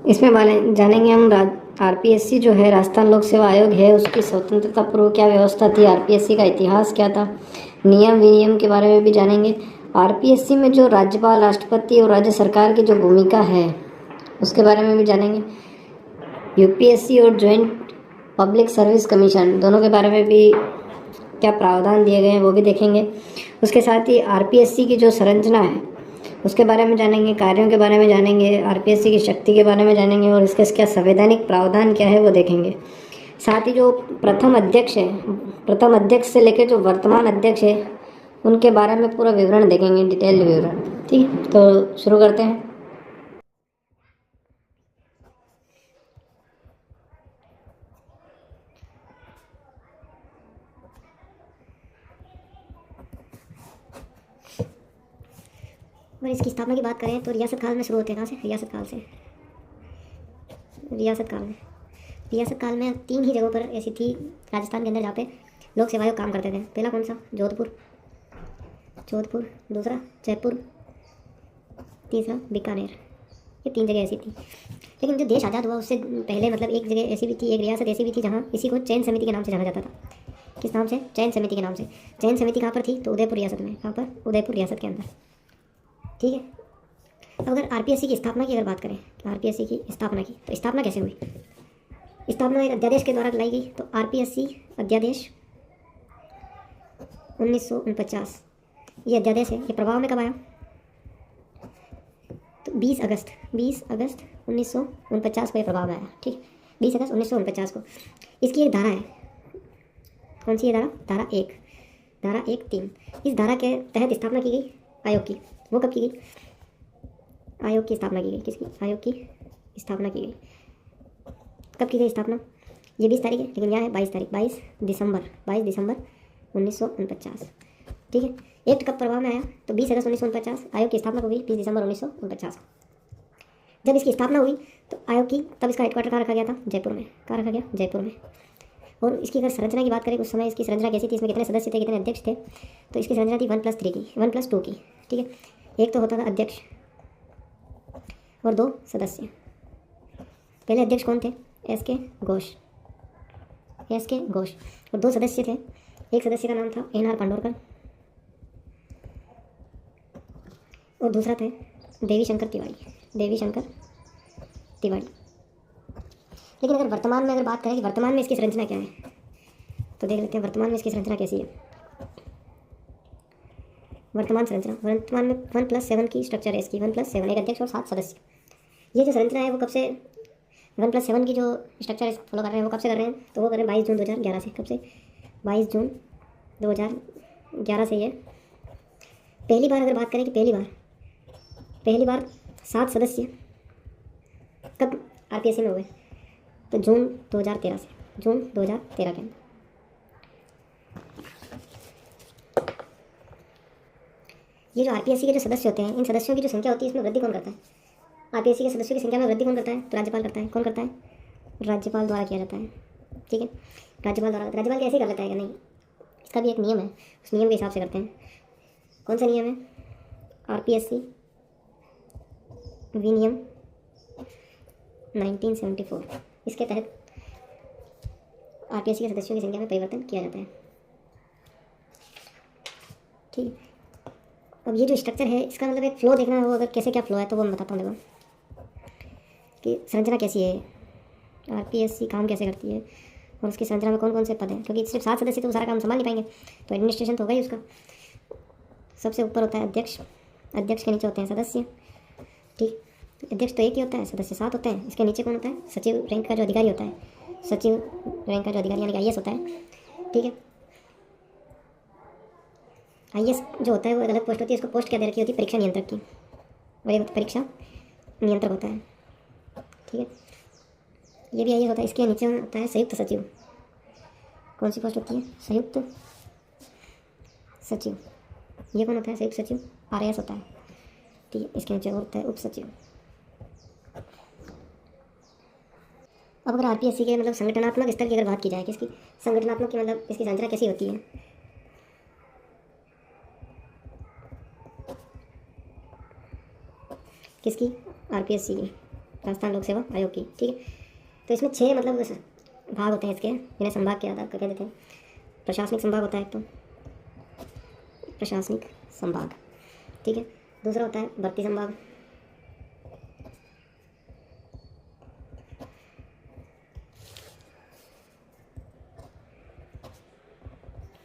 इसमें जानेंगे हम आरपीएससी जो है राजस्थान लोक सेवा आयोग है, उसकी स्वतंत्रता पूर्व क्या व्यवस्था थी, आरपीएससी का इतिहास क्या था, नियम विनियम के बारे में भी जानेंगे। आरपीएससी में जो राज्यपाल, राष्ट्रपति और राज्य सरकार की जो भूमिका है उसके बारे में भी जानेंगे। यूपीएससी और ज्वाइंट पब्लिक सर्विस कमीशन दोनों के बारे में भी क्या प्रावधान दिए गए हैं वो भी देखेंगे। उसके साथ ही आरपीएससी की जो संरचना है उसके बारे में जानेंगे, कार्यों के बारे में जानेंगे, आरपीएससी की शक्ति के बारे में जानेंगे और इसके क्या संवैधानिक प्रावधान क्या है वो देखेंगे। साथ ही जो प्रथम अध्यक्ष है, प्रथम अध्यक्ष से लेकर जो वर्तमान अध्यक्ष है उनके बारे में पूरा विवरण देखेंगे, डिटेल विवरण। ठीक है, तो शुरू करते हैं। अगर इसकी स्थापना की बात करें तो रियासत काल में शुरू होते हैं। कहाँ से? रियासत काल से। रियासत काल में, रियासत काल में 3 ही जगहों पर ऐसी थी राजस्थान के अंदर जहाँ पे लोक सेवा आयोग काम करते थे। पहला कौन सा? जोधपुर, जोधपुर। दूसरा जयपुर, तीसरा बीकानेर। ये 3 जगह ऐसी थी। लेकिन जो देश आज़ाद हुआ उससे पहले मतलब एक जगह ऐसी भी थी, एक रियासत ऐसी भी थी जहाँ इसी को चयन समिति के नाम से जाना जाता था। किस नाम से? चयन समिति के नाम से। चयन समिति कहाँ पर थी? तो उदयपुर रियासत में। कहाँ पर? उदयपुर रियासत के अंदर। ठीक है। अब अगर आरपीएससी की स्थापना की अगर बात करें, आरपीएससी की स्थापना की, तो स्थापना कैसे हुई? स्थापना एक अध्यादेश के द्वारा लाई गई। तो आरपीएससी अध्यादेश 1949, ये अध्यादेश है। ये प्रभाव में कब आया? तो 20 अगस्त 1949 को ये प्रभाव में आया। ठीक, 20 अगस्त 1949 को। इसकी एक धारा है। कौन सी है धारा? धारा 1, धारा 1(3). इस धारा के तहत स्थापना की गई आयोग की। वो कब की गई? आयोग की स्थापना की गई। किसकी? आयोग की स्थापना की गई। कब की गई स्थापना? ये 20 तारीख है, लेकिन यहाँ है 22 तारीख, 22 दिसंबर 1949। ठीक है। एक्ट कब प्रभाव में आया? तो 20 अगस्त 1949। आयोग की स्थापना हो गई 20 दिसंबर 1949 को। जब इसकी स्थापना हुई तो आयोग की, तब इसका हेडक्वार्टर कहाँ रखा गया था? जयपुर में। कहाँ रखा गया? जयपुर में। और इसकी अगर संरचना की बात करें, उस समय इसकी संरचना कैसी थी, इसमें कितने सदस्य थे, कितने अध्यक्ष थे? तो इसकी संरचना थी 1+3 की, 1+2 की। ठीक है। एक तो होता था अध्यक्ष और 2 सदस्य। पहले अध्यक्ष कौन थे? एस के घोष, एस के घोष। और 2 सदस्य थे। एक सदस्य का नाम था एन आर पांडोरकर और दूसरा थे देवीशंकर तिवारी, देवीशंकर तिवारी। लेकिन अगर वर्तमान में अगर बात करें कि वर्तमान में इसकी संरचना क्या है, तो देख लेते हैं वर्तमान में इसकी संरचना कैसी है। वर्तमान संरचना, वर्तमान में 1+7 की स्ट्रक्चर है इसकी। 1+7, एक अध्यक्ष और 7 सदस्य। ये जो संरचना है वो कब से 1+7 की जो स्ट्रक्चर फॉलो कर रहे हैं वो कब से कर रहे हैं? तो वो कर रहे हैं 22 जून 2011 से। कब से? 22 जून 2011 से। ये पहली बार अगर बात करें कि पहली बार 7 सदस्य कब आरपीएससी में हुए? तो जून 2013 से, जून 2013 के अंदर। ये जो आरपीएससी के जो सदस्य होते हैं, इन सदस्यों की जो संख्या होती है, इसमें वृद्धि कौन करता है? आरपीएससी के सदस्यों की संख्या में वृद्धि कौन करता है? तो राज्यपाल करता है। कौन करता है? राज्यपाल द्वारा किया जाता है। ठीक है, राज्यपाल द्वारा। राज्यपाल कैसे कर लेता है? क्या नहीं, इसका भी एक नियम है, उस नियम के हिसाब से करते हैं। कौन सा नियम है? आरपीएससी विनियम 1974। इसके तहत आरपीएससी के सदस्यों की संख्या में परिवर्तन किया जाता है। ठीक है। अब ये जो स्ट्रक्चर है, इसका मतलब एक फ्लो देखना हो अगर कैसे क्या फ्लो है, तो वो मैं बताता हूँ। देखो कि संरचना कैसी है, आरपीएससी काम कैसे करती है और उसकी संरचना में कौन कौन से पद हैं। क्योंकि सिर्फ 7 सदस्य तो सारा काम संभाल नहीं पाएंगे, तो एडमिनिस्ट्रेशन तो होगा ही उसका। सबसे ऊपर होता है अध्यक्ष, अध्यक्ष के नीचे होते हैं सदस्य। ठीक, अध्यक्ष तो एक ही होता है, सदस्य 7 होते हैं। इसके नीचे कौन होता है? सचिव रैंक का जो अधिकारी होता है, सचिव रैंक का जो अधिकारी यानी कि आईएएस होता है। ठीक है, आईएएस जो होता है वो एक अलग पोस्ट होती है। इसको पोस्ट क्या दे रखी होती है? परीक्षा नियंत्रक की। और एक परीक्षा नियंत्रक होता है। ठीक है, ये भी आईएएस होता है। इसके नीचे होता है संयुक्त सचिव। कौन सी पोस्ट होती है? संयुक्त सचिव। ये कौन होता है? संयुक्त सचिव आरएएस होता है। ठीक है, इसके नीचे होता है उप सचिव। अब अगर आरपीएससी के मतलब संगठनात्मक स्तर की अगर बात की जाए, किसकी संगठनात्मक की मतलब इसकी संरचना कैसी होती है? किसकी? आरपीएससी की। राजस्थान लोक सेवा आयोग की। ठीक है, तो इसमें 6 मतलब भाग होते हैं इसके, जिन्हें संभाग के आधार पर कह देते हैं। प्रशासनिक संभाग होता है एक तो, प्रशासनिक संभाग। ठीक है, दूसरा होता है भर्ती संभाग,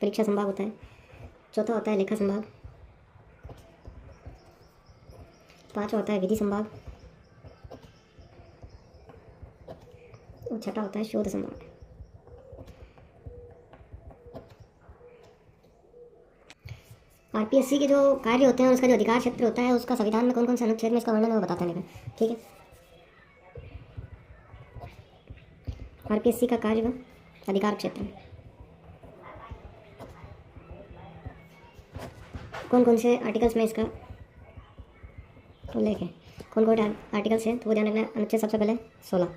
परीक्षा संभाग होता है। चौथा होता है लेखा संभाग। पांचवा होता है विधि संभाग और छठा होता है शोध संभाग। आरपीएससी के जो कार्य होते हैं, उसका जो अधिकार क्षेत्र होता है, उसका संविधान में कौन कौन से अनुच्छेद में इसका वर्णन है वो बताते हैं। ठीक है, आरपीएससी का कार्य व अधिकार क्षेत्र कौन कौन से आर्टिकल्स में इसका उल्लेख है, कौन कौन आर्टिकल्स हैं, तो वो ध्यान रखना है। अनुच्छेद सबसे पहले 16,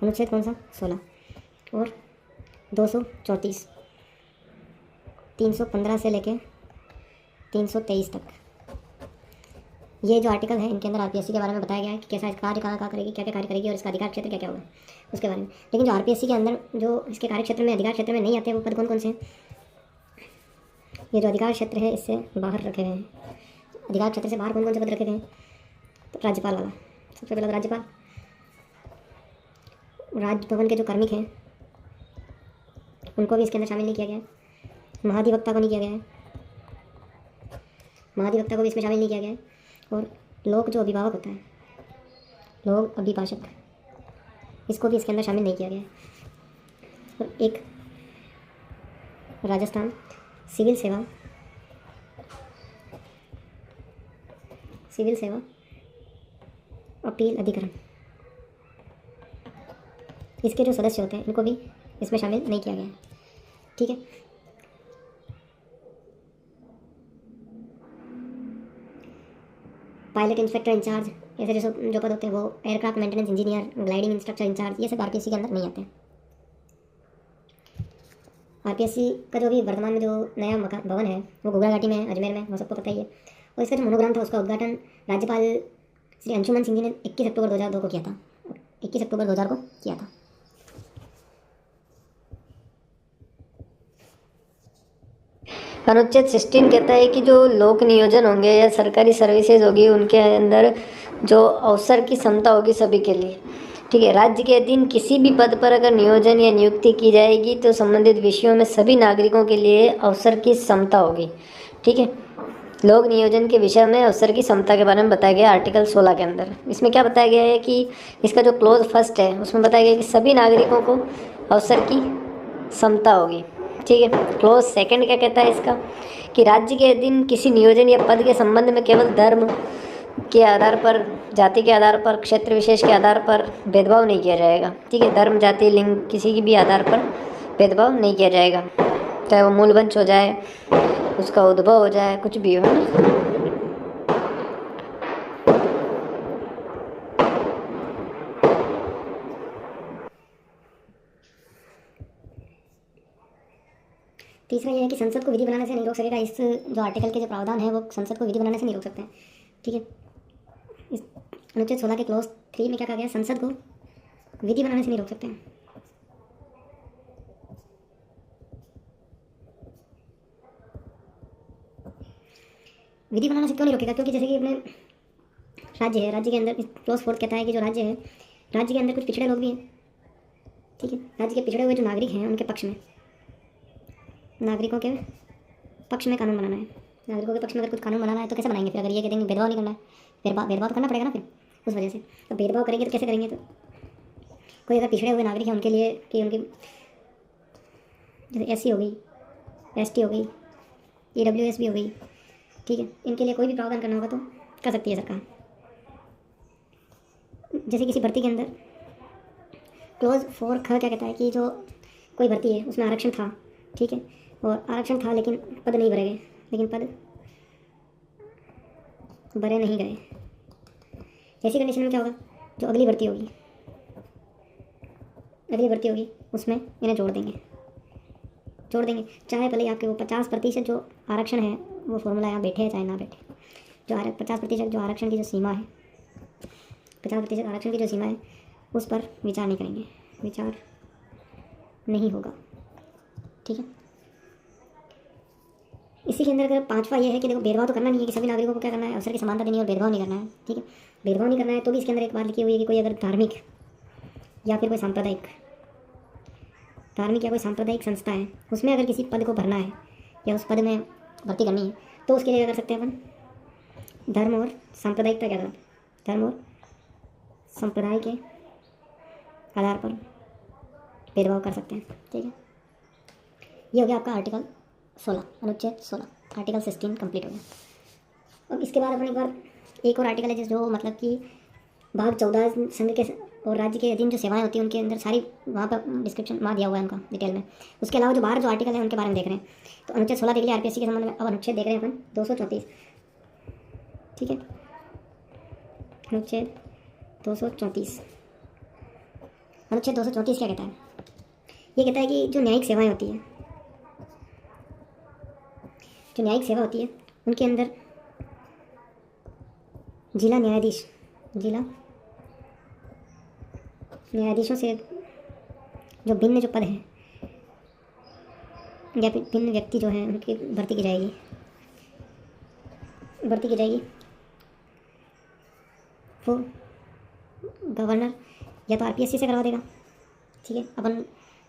अनुच्छेद कौन सा 16 और 234, 315 से लेके 323 तक। ये जो आर्टिकल है, इनके अंदर आरपीएससी के बारे में बताया गया है कि कैसा इसका कार्य कहाँ करेगी, क्या क्या कार्य करेगी और इसका अधिकार क्षेत्र क्या क्या होगा उसके बारे में। लेकिन जो आरपीएससी के अंदर जो इसके कार्य क्षेत्र में, अधिकार क्षेत्र में नहीं आते, वो पद कौन कौन से हैं। ये जो अधिकार क्षेत्र है इससे बाहर रखे गए हैं। अधिकार क्षेत्र से बाहर कौन कौन से पद रखे गए हैं, तो राज्यपाल वाला सबसे पहला, राज्यपाल। राजभवन के जो कार्मिक हैं उनको भी इसके अंदर शामिल नहीं किया गया है। महाधिवक्ता को नहीं किया गया है, महाधिवक्ता को भी इसमें शामिल नहीं किया गया है। और लोक जो अभिभावक होता है, लोक अभिभाषक, इसको भी इसके अंदर शामिल नहीं किया गया है। और एक राजस्थान सिविल सेवा, सिविल सेवा अपील अधिकरण, इसके जो सदस्य होते हैं इनको भी इसमें शामिल नहीं किया गया है। ठीक है, पायलट इंस्पेक्टर इंचार्ज, ऐसे जो पद होते हैं वो aircraft maintenance engineer, gliding instructor incharge, ये सब आरपीएससी के अंदर नहीं आते हैं। आरपीएससी का जो भी वर्तमान में जो नया मकान भवन है वो घुघरा घाटी में है, अजमेर में, वो सबको पता ही है। और इसका जो मोनोग्राम था उसका उद्घाटन राज्यपाल श्री अंशुमन सिंह जी ने 21 अक्टूबर 2002 को किया था, 21 अक्टूबर 2000 को किया था। अनुच्छेद 16 कहता है कि जो लोक नियोजन होंगे या सरकारी सर्विसेज होगी, उनके अंदर जो अवसर की क्षमता होगी सभी के लिए। ठीक है, राज्य के अधीन किसी भी पद पर अगर नियोजन या नियुक्ति की जाएगी तो संबंधित विषयों में सभी नागरिकों के लिए अवसर की क्षमता होगी। ठीक है, लोक नियोजन के विषय में अवसर की क्षमता के बारे में बताया गया आर्टिकल 16 के अंदर। इसमें क्या बताया गया है कि इसका जो क्लोज फर्स्ट है उसमें बताया गया कि सभी नागरिकों को अवसर की क्षमता होगी। ठीक है, क्लोज सेकंड क्या कहता है इसका, कि राज्य के अधीन किसी नियोजन या पद के संबंध में केवल धर्म के आधार पर, जाति के आधार पर, क्षेत्र विशेष के आधार पर भेदभाव नहीं किया जाएगा। ठीक है, धर्म, जाति, लिंग, किसी की भी आधार पर भेदभाव नहीं किया जाएगा, चाहे वो मूलवंश हो जाए, उसका उद्भव हो जाए, कुछ भी हो, है ना। तीसरा ये है कि संसद को विधि बनाने से नहीं रोक सकेगा। इस जो आर्टिकल के जो प्रावधान है वो संसद को विधि बनाने से नहीं रोक सकते हैं। ठीक है, इस अनुच्छेद 16 के क्लोज 3 में क्या कहा गया, संसद को विधि बनाने से नहीं रोक सकते हैं। विधि बनाने से क्यों नहीं रोकेगा, क्योंकि जैसे कि अपने राज्य है, राज्य के अंदर क्लोज 4 कहता है कि जो राज्य है, राज्य के अंदर कुछ पिछड़े लोग भी हैं। ठीक है, राज्य के पिछड़े हुए जो नागरिक हैं उनके पक्ष में, नागरिकों के पक्ष में कानून बनाना है। नागरिकों के पक्ष में अगर कुछ कानून बनाना है तो कैसे बनाएंगे फिर, अगर ये कह देंगे भेदभाव नहीं करना है, भेदभाव तो करना पड़ेगा ना फिर उस वजह से। तो भेदभाव करेंगे तो कैसे करेंगे, तो कोई अगर पिछड़े हुए नागरिक हैं उनके लिए कि उनकी जैसे SC हो गई, ST हो गई, EWS भी हो गई, ठीक है, इनके लिए कोई भी प्रावधान करना होगा तो कर सकती है सरकार। जैसे किसी भर्ती के अंदर क्लोज 4 ख क्या कहता है कि जो कोई भर्ती है उसमें आरक्षण था, ठीक है, और आरक्षण था लेकिन पद नहीं भरे गए, लेकिन पद भरे नहीं गए। ऐसी कंडीशन में क्या होगा, जो अगली भर्ती होगी उसमें इन्हें जोड़ देंगे, चाहे भले आपके वो 50% जो आरक्षण है वो फॉर्मूला यहाँ बैठे चाहे ना बैठे, जो 50% जो आरक्षण की जो सीमा है 50% आरक्षण की जो सीमा है उस पर विचार नहीं करेंगे, विचार नहीं होगा। ठीक है, इसी के अंदर अगर 5वां ये है कि देखो भेदभाव तो करना नहीं है, कि सभी नागरिकों को क्या करना है, अवसर की समानता देनी है और भेदभाव नहीं करना है। ठीक है, भेदभाव नहीं करना है तो भी इसके अंदर एक बात लिखी हुई है कि कोई अगर धार्मिक या फिर कोई सांप्रदायिक या कोई सांप्रदायिक संस्था है, उसमें अगर किसी पद को भरना है या उस पद में भर्ती करनी है तो उसके लिए क्या कर सकते हैं अपन, धर्म और सांप्रदायिकता के आधार, धर्म और संप्रदाय के आधार पर भेदभाव कर सकते हैं। ठीक है, ये हो गया आपका आर्टिकल 16, अनुच्छेद 16, आर्टिकल 16 कंप्लीट हो गया। अब इसके बाद अपन एक बार एक और आर्टिकल है जो मतलब कि भाग 14 संघ के और राज्य के अधीन जो सेवाएं होती हैं उनके अंदर सारी वहाँ पर डिस्क्रिप्शन वहाँ दिया हुआ है उनका डिटेल में। उसके अलावा जो बाहर जो आर्टिकल है उनके बारे में देख रहे हैं, तो अनुच्छेद 16 देख लिया आरपीएससी के संबंध में। अब अनुच्छेद देख रहे हैं अपन 234। ठीक है, अनुच्छेद 234, अनुच्छेद 234 क्या कहता है? ये कहता है कि जो न्यायिक सेवाएं होती है, जो न्यायिक सेवा होती है उनके अंदर जिला न्यायाधीश, जिला न्यायाधीशों से जो भिन्न जो पद हैं या फिर भिन्न व्यक्ति जो हैं उनकी भर्ती की जाएगी, वो गवर्नर या तो आरपीएससी से करवा देगा। ठीक है, अपन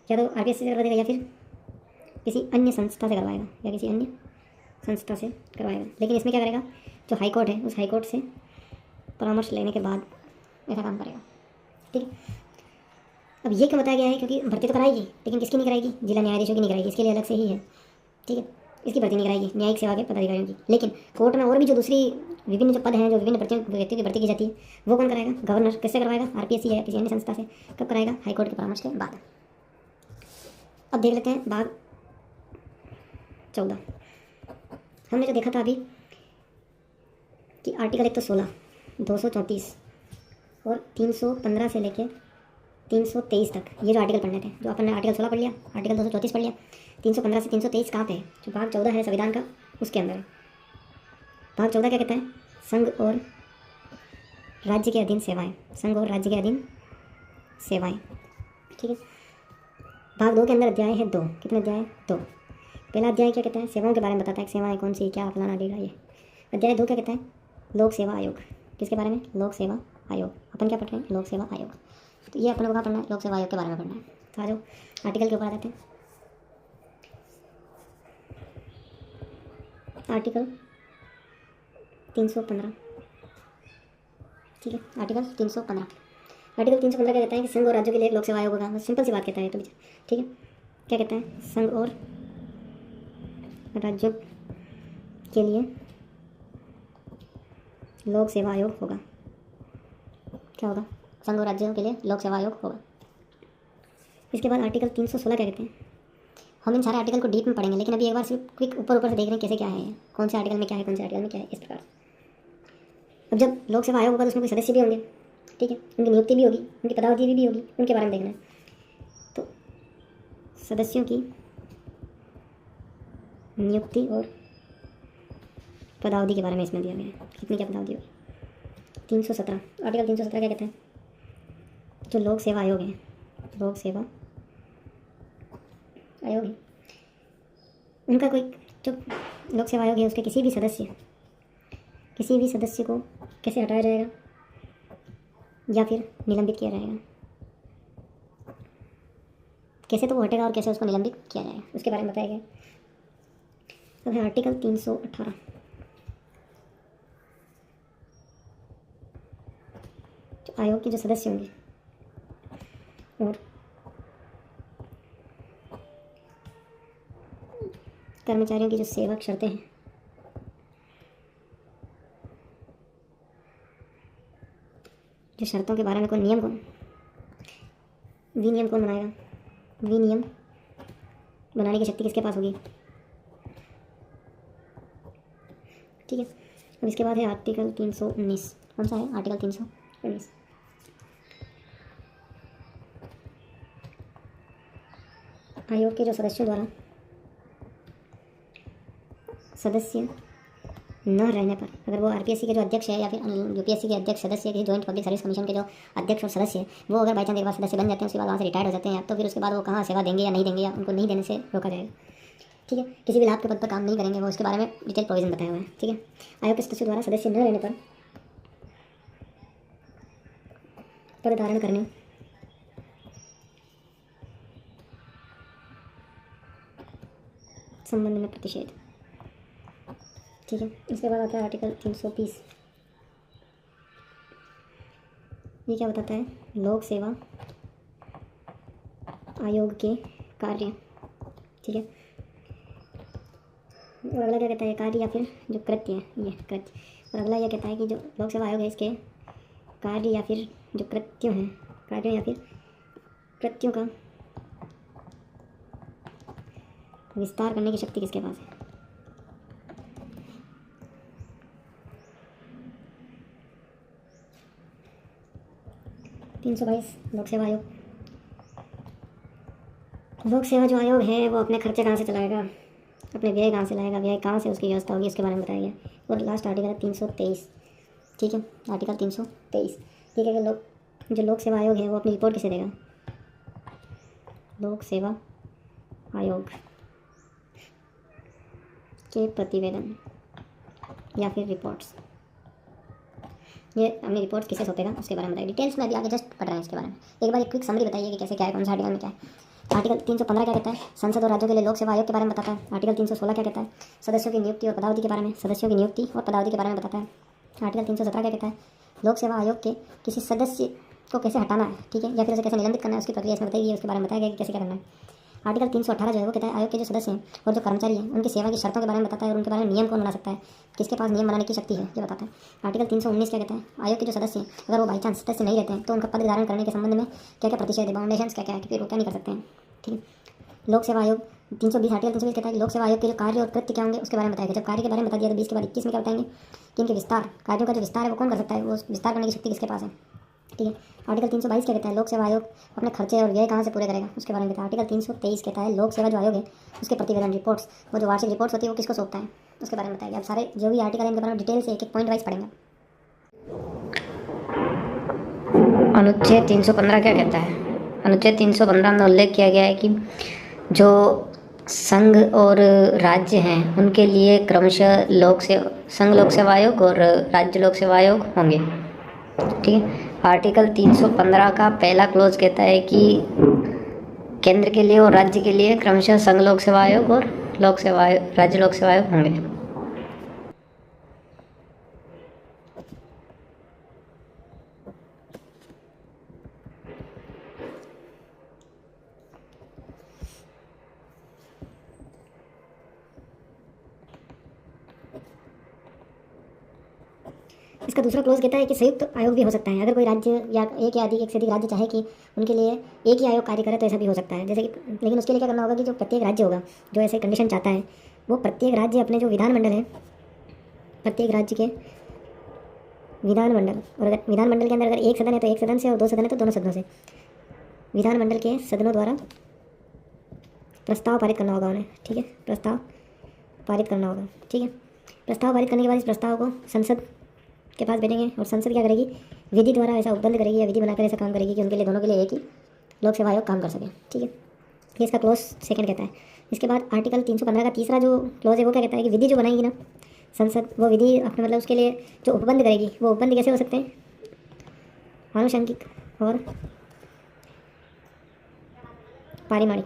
या तो आरपीएससी से करवा देगा या फिर किसी अन्य संस्था से करवाएगा, या किसी अन्य संस्था से करवाएगा। लेकिन इसमें क्या करेगा, जो हाई कोर्ट है उस हाई कोर्ट से परामर्श लेने के बाद ऐसा काम करेगा। ठीक है, अब ये क्यों बताया गया है, क्योंकि भर्ती तो कराएगी लेकिन किसकी नहीं कराएगी, जिला न्यायाधीशों की नहीं कराएगी, इसके लिए अलग से ही है। ठीक है, इसकी भर्ती नहीं कराएगी न्यायिक सेवा के पदाधिकारियों की। लेकिन कोर्ट में और भी जो दूसरी विभिन्न जो पद हैं, जो विभिन्न व्यक्तियों की भर्ती की जाती है, वो कौन कराएगा, गवर्नर। किससे करवाएगा, आरपीएससी या किसी अन्य संस्था से। कब कराएगा, हाईकोर्ट के परामर्श के बाद। अब देख लेते हैं भाग 14। हमने जो देखा था अभी कि आर्टिकल एक तो 16, 234 और 315 से लेके 323 तक ये जो आर्टिकल पढ़ने थे, जो अपन ने आर्टिकल 16 पढ़ लिया, आर्टिकल 234 पढ़ लिया, 315 से 323 कहाँ पे है, जो भाग 14 है संविधान का उसके अंदर है। भाग 14 क्या कहता है, संघ और राज्य के अधीन सेवाएं, संघ और राज्य के अधीन सेवाएं। ठीक है, भाग 2 के अंदर अध्याय है 2। कितने अध्याय, 2। पहला अध्याय क्या कहता है, सेवाओं के बारे में बताता है, सेवाएं कौन सी, क्या फलाना डेगा। ये अध्याय 2 क्या कहता है, लोक सेवा आयोग। किसके बारे में, लोक सेवा आयोग। अपन क्या पढ़ रहे हैं, लोक सेवा आयोग। तो ये अपन को क्या पढ़ना है, लोक सेवा आयोग के बारे में पढ़ना है। तो आ जाओ आर्टिकल के ऊपर आ जाते हैं। आर्टिकल 315। ठीक है, आर्टिकल 315। आर्टिकल 315 क्या कहता है कि संघ और राज्यों के लिए एक लोक सेवा आयोग होगा। बस सिंपल सी बात कहता है तो। ठीक है, क्या कहता है, संघ और राज्यों के लिए लोक सेवा आयोग होगा। क्या होगा, संघ और राज्यों के लिए लोक सेवा आयोग होगा। इसके बाद आर्टिकल 316 क्या कहते हैं। हम इन सारे आर्टिकल को डीप में पढ़ेंगे, लेकिन अभी एक बार सिर्फ क्विक ऊपर से देख रहे हैं कैसे क्या है, कौन से आर्टिकल में क्या है, कौन से आर्टिकल में क्या है, इस प्रकार। अब जब लोक सेवा आयोग होगा तो उसमें कोई सदस्य भी होंगे। ठीक है, उनकी नियुक्ति भी होगी, उनकी पदावधि भी होगी, उनके बारे में देखना है। तो सदस्यों की नियुक्ति और पदावधि के बारे में इसमें दिया गया है, कितनी क्या पदावधि होगी। 317, आर्टिकल 317 क्या कहते हैं, जो लोक सेवा आयोग है, लोक सेवा आयोग है, उनका कोई जो लोक सेवा आयोग है उसके किसी भी सदस्य को कैसे हटाया जाएगा या फिर निलंबित किया जाएगा। कैसे तो वो हटेगा और कैसे उसको निलंबित किया जाएगा उसके बारे में बताया गया। अब है आर्टिकल 318। जो आयोग के जो सदस्य होंगे और कर्मचारियों की जो सेवक शर्तें हैं, जो शर्तों के बारे में कोई नियम विनियम कौन बनाएगा, विनियम बनाने की शक्ति किसके पास होगी। ठीक है, अब इसके बाद है आर्टिकल 319। कौन सा है, आर्टिकल 319। आयोग के जो सदस्यों द्वारा सदस्य न रहने पर अगर वो आरपीएससी के जो अध्यक्ष है या फिर यूपीएससी के अध्यक्ष सदस्य किसी जॉइंट पब्लिक सर्विस कमीशन के जो अध्यक्ष और सदस्य है वो अगर बाई चांस एक बार सदस्य बन जाते हैं उसके बाद वहाँ से रिटायर्ड हो जाते हैं तो फिर उसके बाद वो कहाँ सेवा देंगे या नहीं देंगे या उनको नहीं देने से रोका जाएगा। ठीक है, किसी भी लाभ के पद पर काम नहीं करेंगे वो उसके बारे में डिटेल प्रोविजन बताए हुए हैं। ठीक है, आयोग के सदस्यों द्वारा सदस्य न रहने पर पद धारण करने संबंध में प्रतिषेध। ठीक है, इसके बाद आता है आर्टिकल 330। ये क्या बताता है? लोक सेवा आयोग के कार्य। ठीक है, और अगला क्या कहता है? कार्य या फिर जो कृत्य है ये कृत्य। और अगला यह कहता है कि जो लोक सेवा आयोग है इसके कार्य या फिर जो कृत्यों हैं, कार्यों या फिर कृत्यों का विस्तार करने की शक्ति किसके पास है? तीन सौ 22 लोक सेवा आयोग। लोक सेवा जो आयोग है वो अपने खर्चे कहाँ से चलाएगा, अपने व्यय कहाँ से लाएगा, व्यय कहाँ से उसकी व्यवस्था होगी, उसके बारे में बताया गया। और लास्ट आर्टिकल है 323। ठीक है, आर्टिकल 323 ठीक है कि जो लोक सेवा आयोग है वो अपनी रिपोर्ट किसे देगा? लोक सेवा आयोग के प्रतिवेदन या फिर रिपोर्ट्स, ये अपनी रिपोर्ट्स किसे सौंपेगा उसके बारे में बताइए। डिटेल्स में अभी आगे जस्ट पढ़ रहे हैं इसके बारे में। एक बार एक क्विक समरी बताइए कि कैसे क्या है, कौन सा आर्टिकल में क्या है। आर्टिकल 315 क्या कहता है? संसद और राज्यों के लिए लोक सेवा आयोग के बारे में बताता है। आर्टिकल 316 क्या कहता है? सदस्यों की नियुक्ति और पदावधि के बारे में, सदस्यों की नियुक्ति और पदावधि के बारे में बताता है। आर्टिकल 317 क्या कहता है? लोक सेवा आयोग के किसी सदस्य को कैसे हटाना है, ठीक है, या फिर उसे कैसे निलंबित करना है, उसकी प्रक्रिया इसमें बताइए, उसके बारे में बताया गया कि कैसे क्या करना है। आर्टिकल 318 जो है वो कहता है आयोग के जो सदस्य हैं और जो कर्मचारी हैं उनकी सेवा की शर्तों के बारे में बताता है और उनके बारे में नियम कौन बना सकता है, किसके पास नियम बनाने की शक्ति है, ये बताता है। आर्टिकल 319 क्या कहता है? आयोग के जो सदस्य हैं अगर वो बाई चांस सदस्य नहीं रहते हैं तो उनका पद धारण करने के संबंध में क्या क्या प्रतिषेध है, बाउंडेशंस क्या क्या है कि फिर वो क्या नहीं कर सकते हैं। ठीक है, लोक सेवा आयोग 320 आर्टिकल 320 कहता है कि लोक सेवा आयोग के जो कार्य और कृत्य क्या होंगे उसके बारे में बताएगा। जब कार्य के बारे में बता दिया तो 20 के बाद 21 में क्या बताएंगे कि इनके विस्तार, कार्यों का जो विस्तार है वो कौन कर सकता है, वो विस्तार करने की शक्ति किसके पास है। ठीक है, आर्टिकल 322 क्या कहता है? लोक सेवा आयोग अपने खर्चे और व्यय कहाँ से पूरे करेगा उसके बारे में कहता है। आर्टिकल 323 कहता है लोक सेवा जो आयोग है उसके प्रतिवेदन रिपोर्ट्स, वो जो वार्षिक रिपोर्ट्स होती है वो किसको सौंपता है उसके बारे में बताएगा। अब सारे जो भी आर्टिकल है इनके बारे में डिटेल से एक एक पॉइंट वाइज पढ़ेंगे। अनुच्छेद 315 क्या कहता है? अनुच्छेद 315 में उल्लेख किया गया है कि जो संघ और राज्य हैं उनके लिए क्रमशः संघ लोक सेवा आयोग और राज्य लोक सेवा आयोग होंगे। ठीक है, आर्टिकल 315 का पहला क्लोज कहता है कि केंद्र के लिए और राज्य के लिए क्रमशः संघ लोक सेवा आयोग और राज्य लोक सेवा आयोग होंगे। इसका दूसरा क्लोज कहता है कि संयुक्त आयोग भी हो सकता है। अगर कोई राज्य या एक से अधिक राज्य चाहे कि उनके लिए एक ही आयोग कार्य करे तो ऐसा भी हो सकता है। जैसे कि लेकिन उसके लिए क्या करना होगा कि जो प्रत्येक राज्य होगा जो ऐसे कंडीशन चाहता है वो प्रत्येक राज्य अपने जो विधानमंडल है, प्रत्येक राज्य के विधानमंडल, और अगर विधानमंडल के अंदर अगर एक सदन है तो एक सदन से और दो सदन है तो दोनों सदनों से विधानमंडल के सदनों द्वारा प्रस्ताव पारित करना होगा उन्हें। ठीक है, प्रस्ताव पारित करना होगा। ठीक है, प्रस्ताव पारित करने के बाद इस प्रस्ताव को संसद के पास भेजेंगे और संसद क्या करेगी? विधि द्वारा ऐसा उपबंध करेगी या विधि बनाकर ऐसा काम करेगी कि उनके लिए दोनों के लिए एक ही लोक सेवा आयोग काम कर सके। ठीक है, ये इसका क्लोज सेकंड कहता है। इसके बाद आर्टिकल 315 का तीसरा जो क्लोज है वो क्या कहता है कि विधि जो बनाएगी ना संसद, वो विधि अपने मतलब उसके लिए जो उपबंध करेगी वो उपबंध कैसे हो सकते हैं? आनुषंगिक और पारिमाणिक।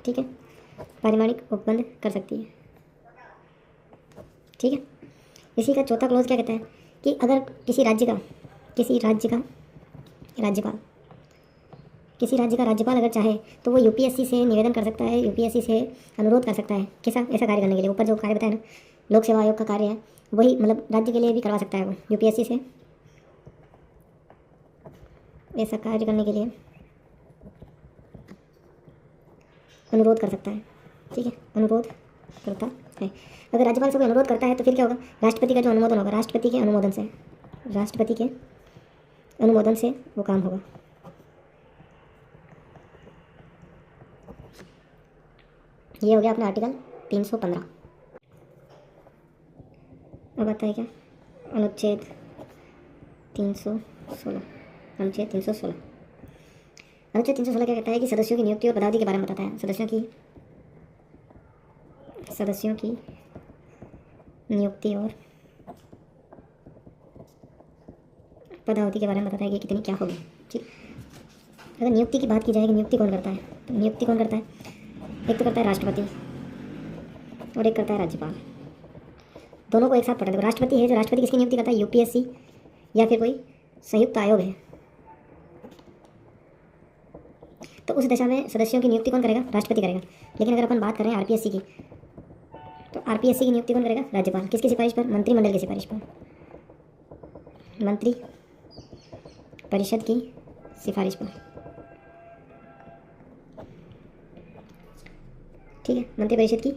ठीक है, पारिमाणिक उपबंध कर सकती है। ठीक है, इसी का चौथा क्लोज क्या कहता है कि अगर किसी राज्य का राज्यपाल अगर चाहे तो वो यूपीएससी से निवेदन कर सकता है, यूपीएससी से अनुरोध कर सकता है कैसा ऐसा कार्य करने के लिए। ऊपर जो कार्य बताया ना लोक सेवा आयोग का कार्य है वही मतलब राज्य के लिए भी करवा सकता है वो यूपीएससी से ऐसा कार्य करने के लिए अनुरोध कर सकता है। ठीक है, अनुरोध करता है। अगर राज्यपाल से कोई अनुरोध करता है तो फिर क्या होगा? राष्ट्रपति का जो अनुमोदन होगा, राष्ट्रपति के अनुमोदन से वो काम होगा। ये हो गया अपना आर्टिकल 315। अब आता है क्या, अनुच्छेद 316। अनुच्छेद 316 क्या कहता है कि सदस्यों की नियुक्ति और पदावधि के बारे में बताता है। सदस्यों की नियुक्ति और पदावधि के बारे में बताता है कि कितनी क्या होगी। ठीक, अगर नियुक्ति की बात की जाए कि नियुक्ति कौन करता है, तो नियुक्ति कौन करता है, एक तो करता है राष्ट्रपति और एक करता है राज्यपाल। दोनों को एक साथ पढ़ा दो। राष्ट्रपति है, जो राष्ट्रपति किसकी नियुक्ति करता है, यूपीएससी या फिर कोई संयुक्त आयोग है। तो उस दशा में सदस्यों की नियुक्ति कौन करेगा, राष्ट्रपति करेगा। लेकिन अगर अपन बात करें आरपीएससी की, तो आरपीएससी की नियुक्ति कौन करेगा, राज्यपाल। किसकी सिफारिश पर, मंत्रिमंडल की सिफारिश पर, मंत्री परिषद की सिफारिश पर। ठीक है, मंत्री परिषद की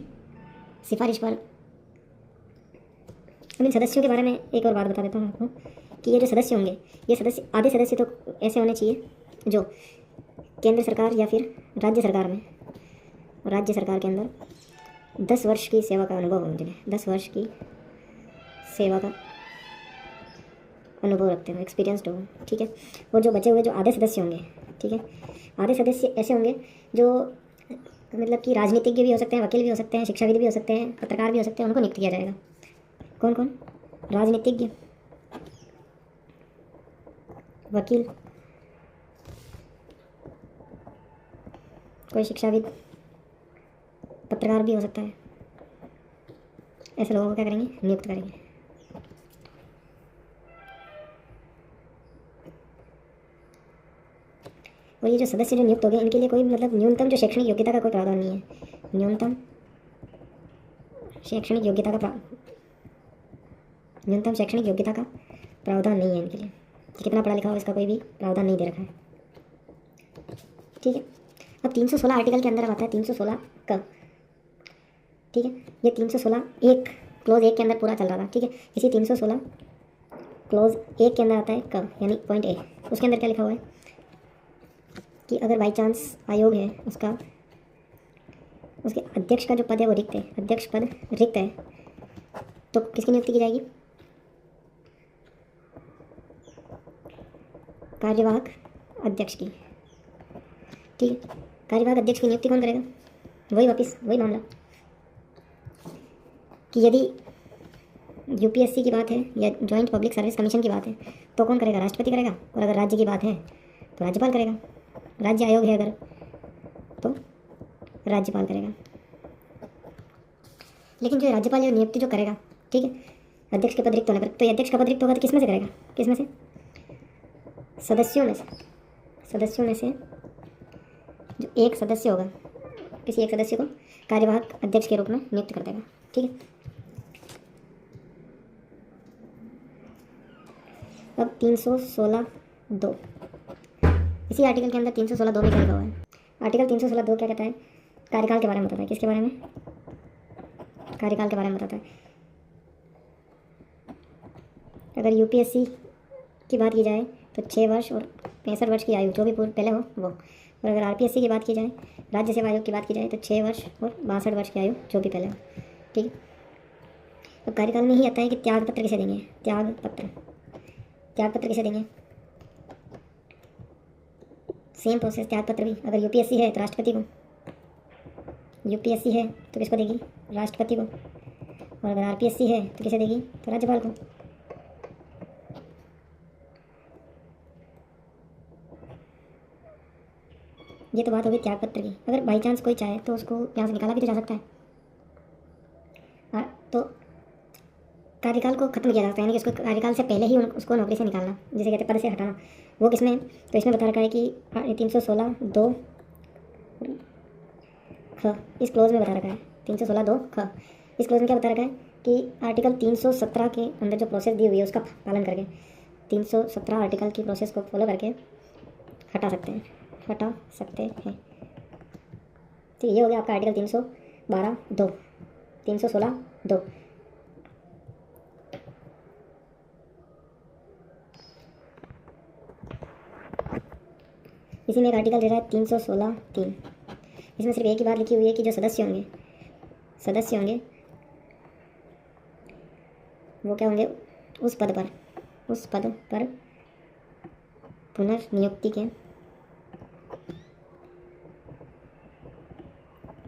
सिफारिश पर। अब इन सदस्यों के बारे में एक और बात बता देता हूँ आपको कि ये जो सदस्य होंगे, ये सदस्य, आधे सदस्य तो ऐसे होने चाहिए जो केंद्र सरकार या फिर राज्य सरकार में, राज्य सरकार के अंदर 10 वर्ष की सेवा का अनुभव हो, जिन्हें 10 वर्ष की सेवा का अनुभव रखते हो, एक्सपीरियंसड हो। ठीक है, और जो बचे हुए जो आधे सदस्य होंगे, ठीक है, आधे सदस्य ऐसे होंगे जो मतलब कि राजनीतिज्ञ भी हो सकते हैं, वकील भी हो सकते हैं, शिक्षाविद भी हो सकते हैं, पत्रकार भी हो सकते हैं, उनको नियुक्त किया जाएगा। कौन कौन, राजनीतिज्ञ, वकील, कोई शिक्षाविद, पत्रकार भी हो सकता है। ऐसे लोगों को क्या करेंगे, नियुक्त करेंगे। और ये जो सदस्य जो नियुक्त हो गए, इनके लिए कोई मतलब न्यूनतम जो शैक्षणिक योग्यता का कोई प्रावधान नहीं है। न्यूनतम शैक्षणिक योग्यता का प्रावधान नहीं है इनके लिए, कि कितना पढ़ा लिखा हो इसका कोई भी प्रावधान नहीं दे रखा है। ठीक है, अब 316 आर्टिकल के अंदर अब आता है 316 का। ठीक है, ये 316 एक क्लोज 1 के अंदर पूरा चल रहा था। ठीक है, इसी 316 क्लोज 1 के अंदर आता है कब, यानी पॉइंट ए। उसके अंदर क्या लिखा हुआ है कि अगर बाई चांस आयोग है उसका, उसके अध्यक्ष का जो पद है वो रिक्त है, अध्यक्ष पद रिक्त है, तो किसकी नियुक्ति की जाएगी, कार्यवाहक अध्यक्ष की। ठीक है, कार्यवाहक अध्यक्ष की नियुक्ति कौन करेगा, वही वापस वही मामला कि यदि यूपीएससी की बात है या जॉइंट पब्लिक सर्विस कमीशन की बात है तो कौन करेगा, राष्ट्रपति करेगा। और अगर राज्य की बात है तो राज्यपाल करेगा। राज्य आयोग है अगर तो राज्यपाल करेगा। लेकिन जो राज्यपाल जो नियुक्ति जो करेगा, ठीक है, अध्यक्ष के पद रिक्त होने पर, तो अध्यक्ष का पद रिक्त होगा तो किस में से करेगा, किस में से, सदस्यों में से जो एक सदस्य होगा, किसी एक सदस्य को कार्यवाहक अध्यक्ष के रूप में नियुक्त कर देगा। ठीक है, अब 316(2), इसी आर्टिकल के अंदर 316(2) में क्या लिखा हुआ है। आर्टिकल 316(2) क्या कहता है, कार्यकाल के बारे में बताता है। किसके बारे में, कार्यकाल के बारे में बताता है। अगर यूपीएससी की बात की जाए तो 6 वर्ष और 65 वर्ष की आयु जो भी पहले हो वो। और अगर आरपीएससी की बात की जाए, राज्य सेवा आयोग की बात की जाए तो 6 वर्ष और 62 वर्ष की आयु जो भी पहले हो। ठीक है, अब कार्यकाल में ही आता है कि त्याग पत्र किसे देंगे, त्याग पत्र किसे देंगे, सेम प्रोसेस, त्याग पत्र भी अगर यूपीएससी है तो राष्ट्रपति को, यूपीएससी है तो किसको देगी, राष्ट्रपति को। और अगर आरपीएससी है तो किसे देगी, तो राज्यपाल को। ये तो बात होगी त्याग पत्र की। अगर बाई चांस कोई चाहे तो उसको यहाँ से निकाला भी तो जा सकता है। तो कार्यकाल को खत्म किया जा सकता है, यानी कि उसको कार्यकाल से पहले ही उसको नौकरी से निकालना, जिसे कहते हैं पद से हटाना। वो किसमें है, तो इसमें बता रखा है कि 316(2) ख, इस क्लोज में बता रखा है 316(2) ख। इस क्लोज में क्या बता रखा है कि आर्टिकल 317 के अंदर जो प्रोसेस दी हुई है उसका पालन करके 317 आर्टिकल की प्रोसेस को फॉलो करके हटा सकते हैं। ठीक है, ये हो गया आपका आर्टिकल 312(2), 316(2). इसी में एक आर्टिकल दे रहा है 316(3). इसमें सिर्फ एक ही बात लिखी हुई है कि जो सदस्य होंगे वो क्या होंगे, उस पद पर पुनर्नियुक्ति के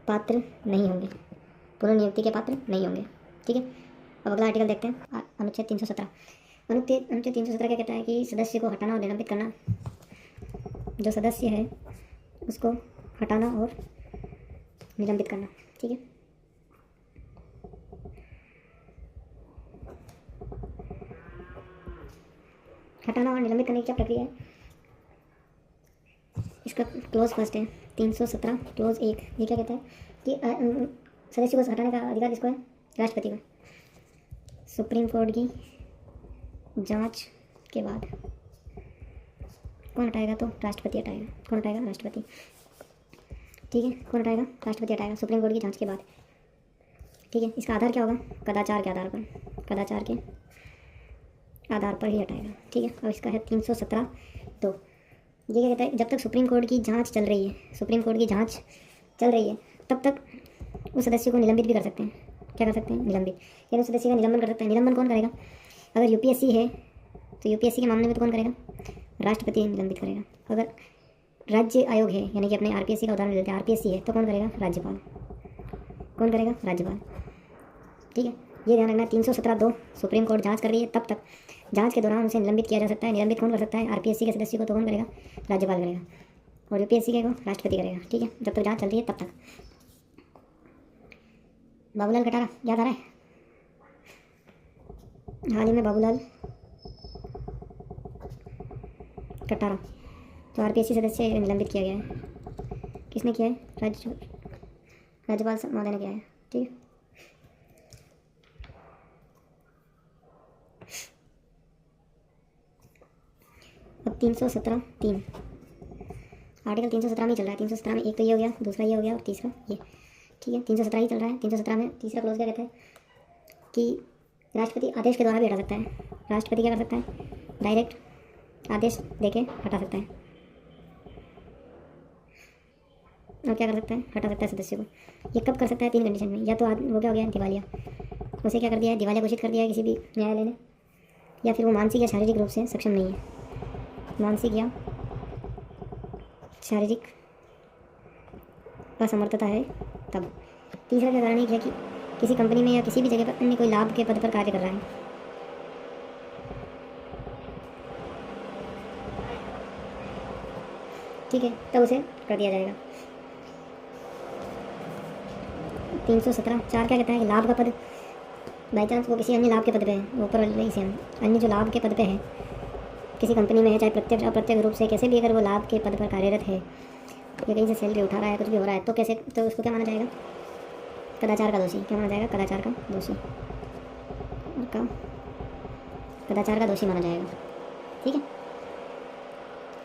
पात्र नहीं होंगे, पुनर्नियुक्ति के पात्र नहीं होंगे। ठीक है, अब अगला आर्टिकल देखते हैं, अनुच्छेद 317। अनुच्छेद 317 क्या कहता है कि सदस्य को हटाना और निलंबित करना, जो सदस्य है उसको हटाना और निलंबित करना। ठीक है, हटाना और निलंबित करने की क्या प्रक्रिया है, इसका क्लोज फर्स्ट है 317 क्लोज 1। ये क्या कहता है कि सदस्य को हटाने का अधिकार किसको है, राष्ट्रपति को। सुप्रीम कोर्ट की जांच के बाद कौन हटाएगा, तो राष्ट्रपति हटाएगा। कौन हटाएगा, राष्ट्रपति। ठीक है, कौन हटाएगा, राष्ट्रपति हटाएगा सुप्रीम कोर्ट की जांच के बाद। ठीक है, इसका आधार क्या होगा, कदाचार के आधार पर, कदाचार के आधार पर ही हटाएगा। ठीक है, अब इसका है 317 तो ये क्या कहता है, जब तक सुप्रीम कोर्ट की जांच चल रही है, सुप्रीम कोर्ट की जांच चल रही है, तब तक उस सदस्य को निलंबित भी कर सकते हैं। क्या कर सकते हैं, निलंबित, यानी उस सदस्य का निलंबन कर सकते हैं। निलंबन कौन करेगा, अगर यूपीएससी है तो यूपीएससी के मामले में तो कौन करेगा, राष्ट्रपति निलंबित करेगा। अगर राज्य आयोग है, यानी कि अपने आरपीएससी का उदाहरण लेते हैं, आरपीएससी है तो कौन करेगा, राज्यपाल। कौन करेगा, राज्यपाल। ठीक है, ये ध्यान रखना। 317(2) सुप्रीम कोर्ट जांच कर रही है, तब तक जांच के दौरान उसे निलंबित किया जा सकता है। निलंबित कौन कर सकता है, आरपीएससी के सदस्य को तो कौन करेगा, राज्यपाल करेगा, और यूपीएससी के को राष्ट्रपति करेगा। ठीक है, जब तक जांच चल रही है तब तक। बाबूलाल कटारा याद आ रहा है, हाल ही में बाबूलाल कटारा तो आरपीएससी सदस्य निलंबित किया गया है। किसने किया है, राज्यपाल महोदय ने किया है। ठीक है, अब 317(3) आर्टिकल 317 में चल रहा है। 317 में एक तो ये हो गया, दूसरा ये हो गया और तीसरा ये। ठीक है, 317 ही चल रहा है। 317 में तीसरा क्लोज क्या कहता है कि राष्ट्रपति आदेश के द्वारा भी हटा सकता है। राष्ट्रपति क्या कर सकता है, डायरेक्ट आदेश देके हटा सकता है। और क्या कर सकता है, हटा सकता है सदस्य को। ये कब कर सकता है, 3 कंडीशन में। या तो वो क्या हो गया, दिवालिया, उसे क्या कर दिया है, दिवालिया घोषित कर दिया है किसी भी न्यायालय ने, या फिर वो मानसिक या शारीरिक रूप से सक्षम नहीं है, मानसिक या शारीरिक असमर्थता है तब। तीसरा क्या कारण है कि किसी कंपनी में या किसी भी जगह पर अन्य कोई लाभ के पद पर कार्य कर रहा है। ठीक है, तब उसे कर दिया जाएगा। 317(4) क्या कहता है कि लाभ का पद, बाई चांस वो किसी अन्य लाभ के पद पे है, ऊपर वाले से अन्य जो लाभ के पद पे है किसी कंपनी में है, चाहे प्रत्यक्ष अप्रत्यक्ष रूप से कैसे भी, अगर वो लाभ के पद पर कार्यरत है या कहीं से सैलरी उठा रहा है, कुछ भी हो रहा है, तो कैसे, तो उसको क्या माना जाएगा, कदाचार का दोषी। क्या माना जाएगा, कदाचार का दोषी, कदाचार का दोषी माना जाएगा। ठीक है,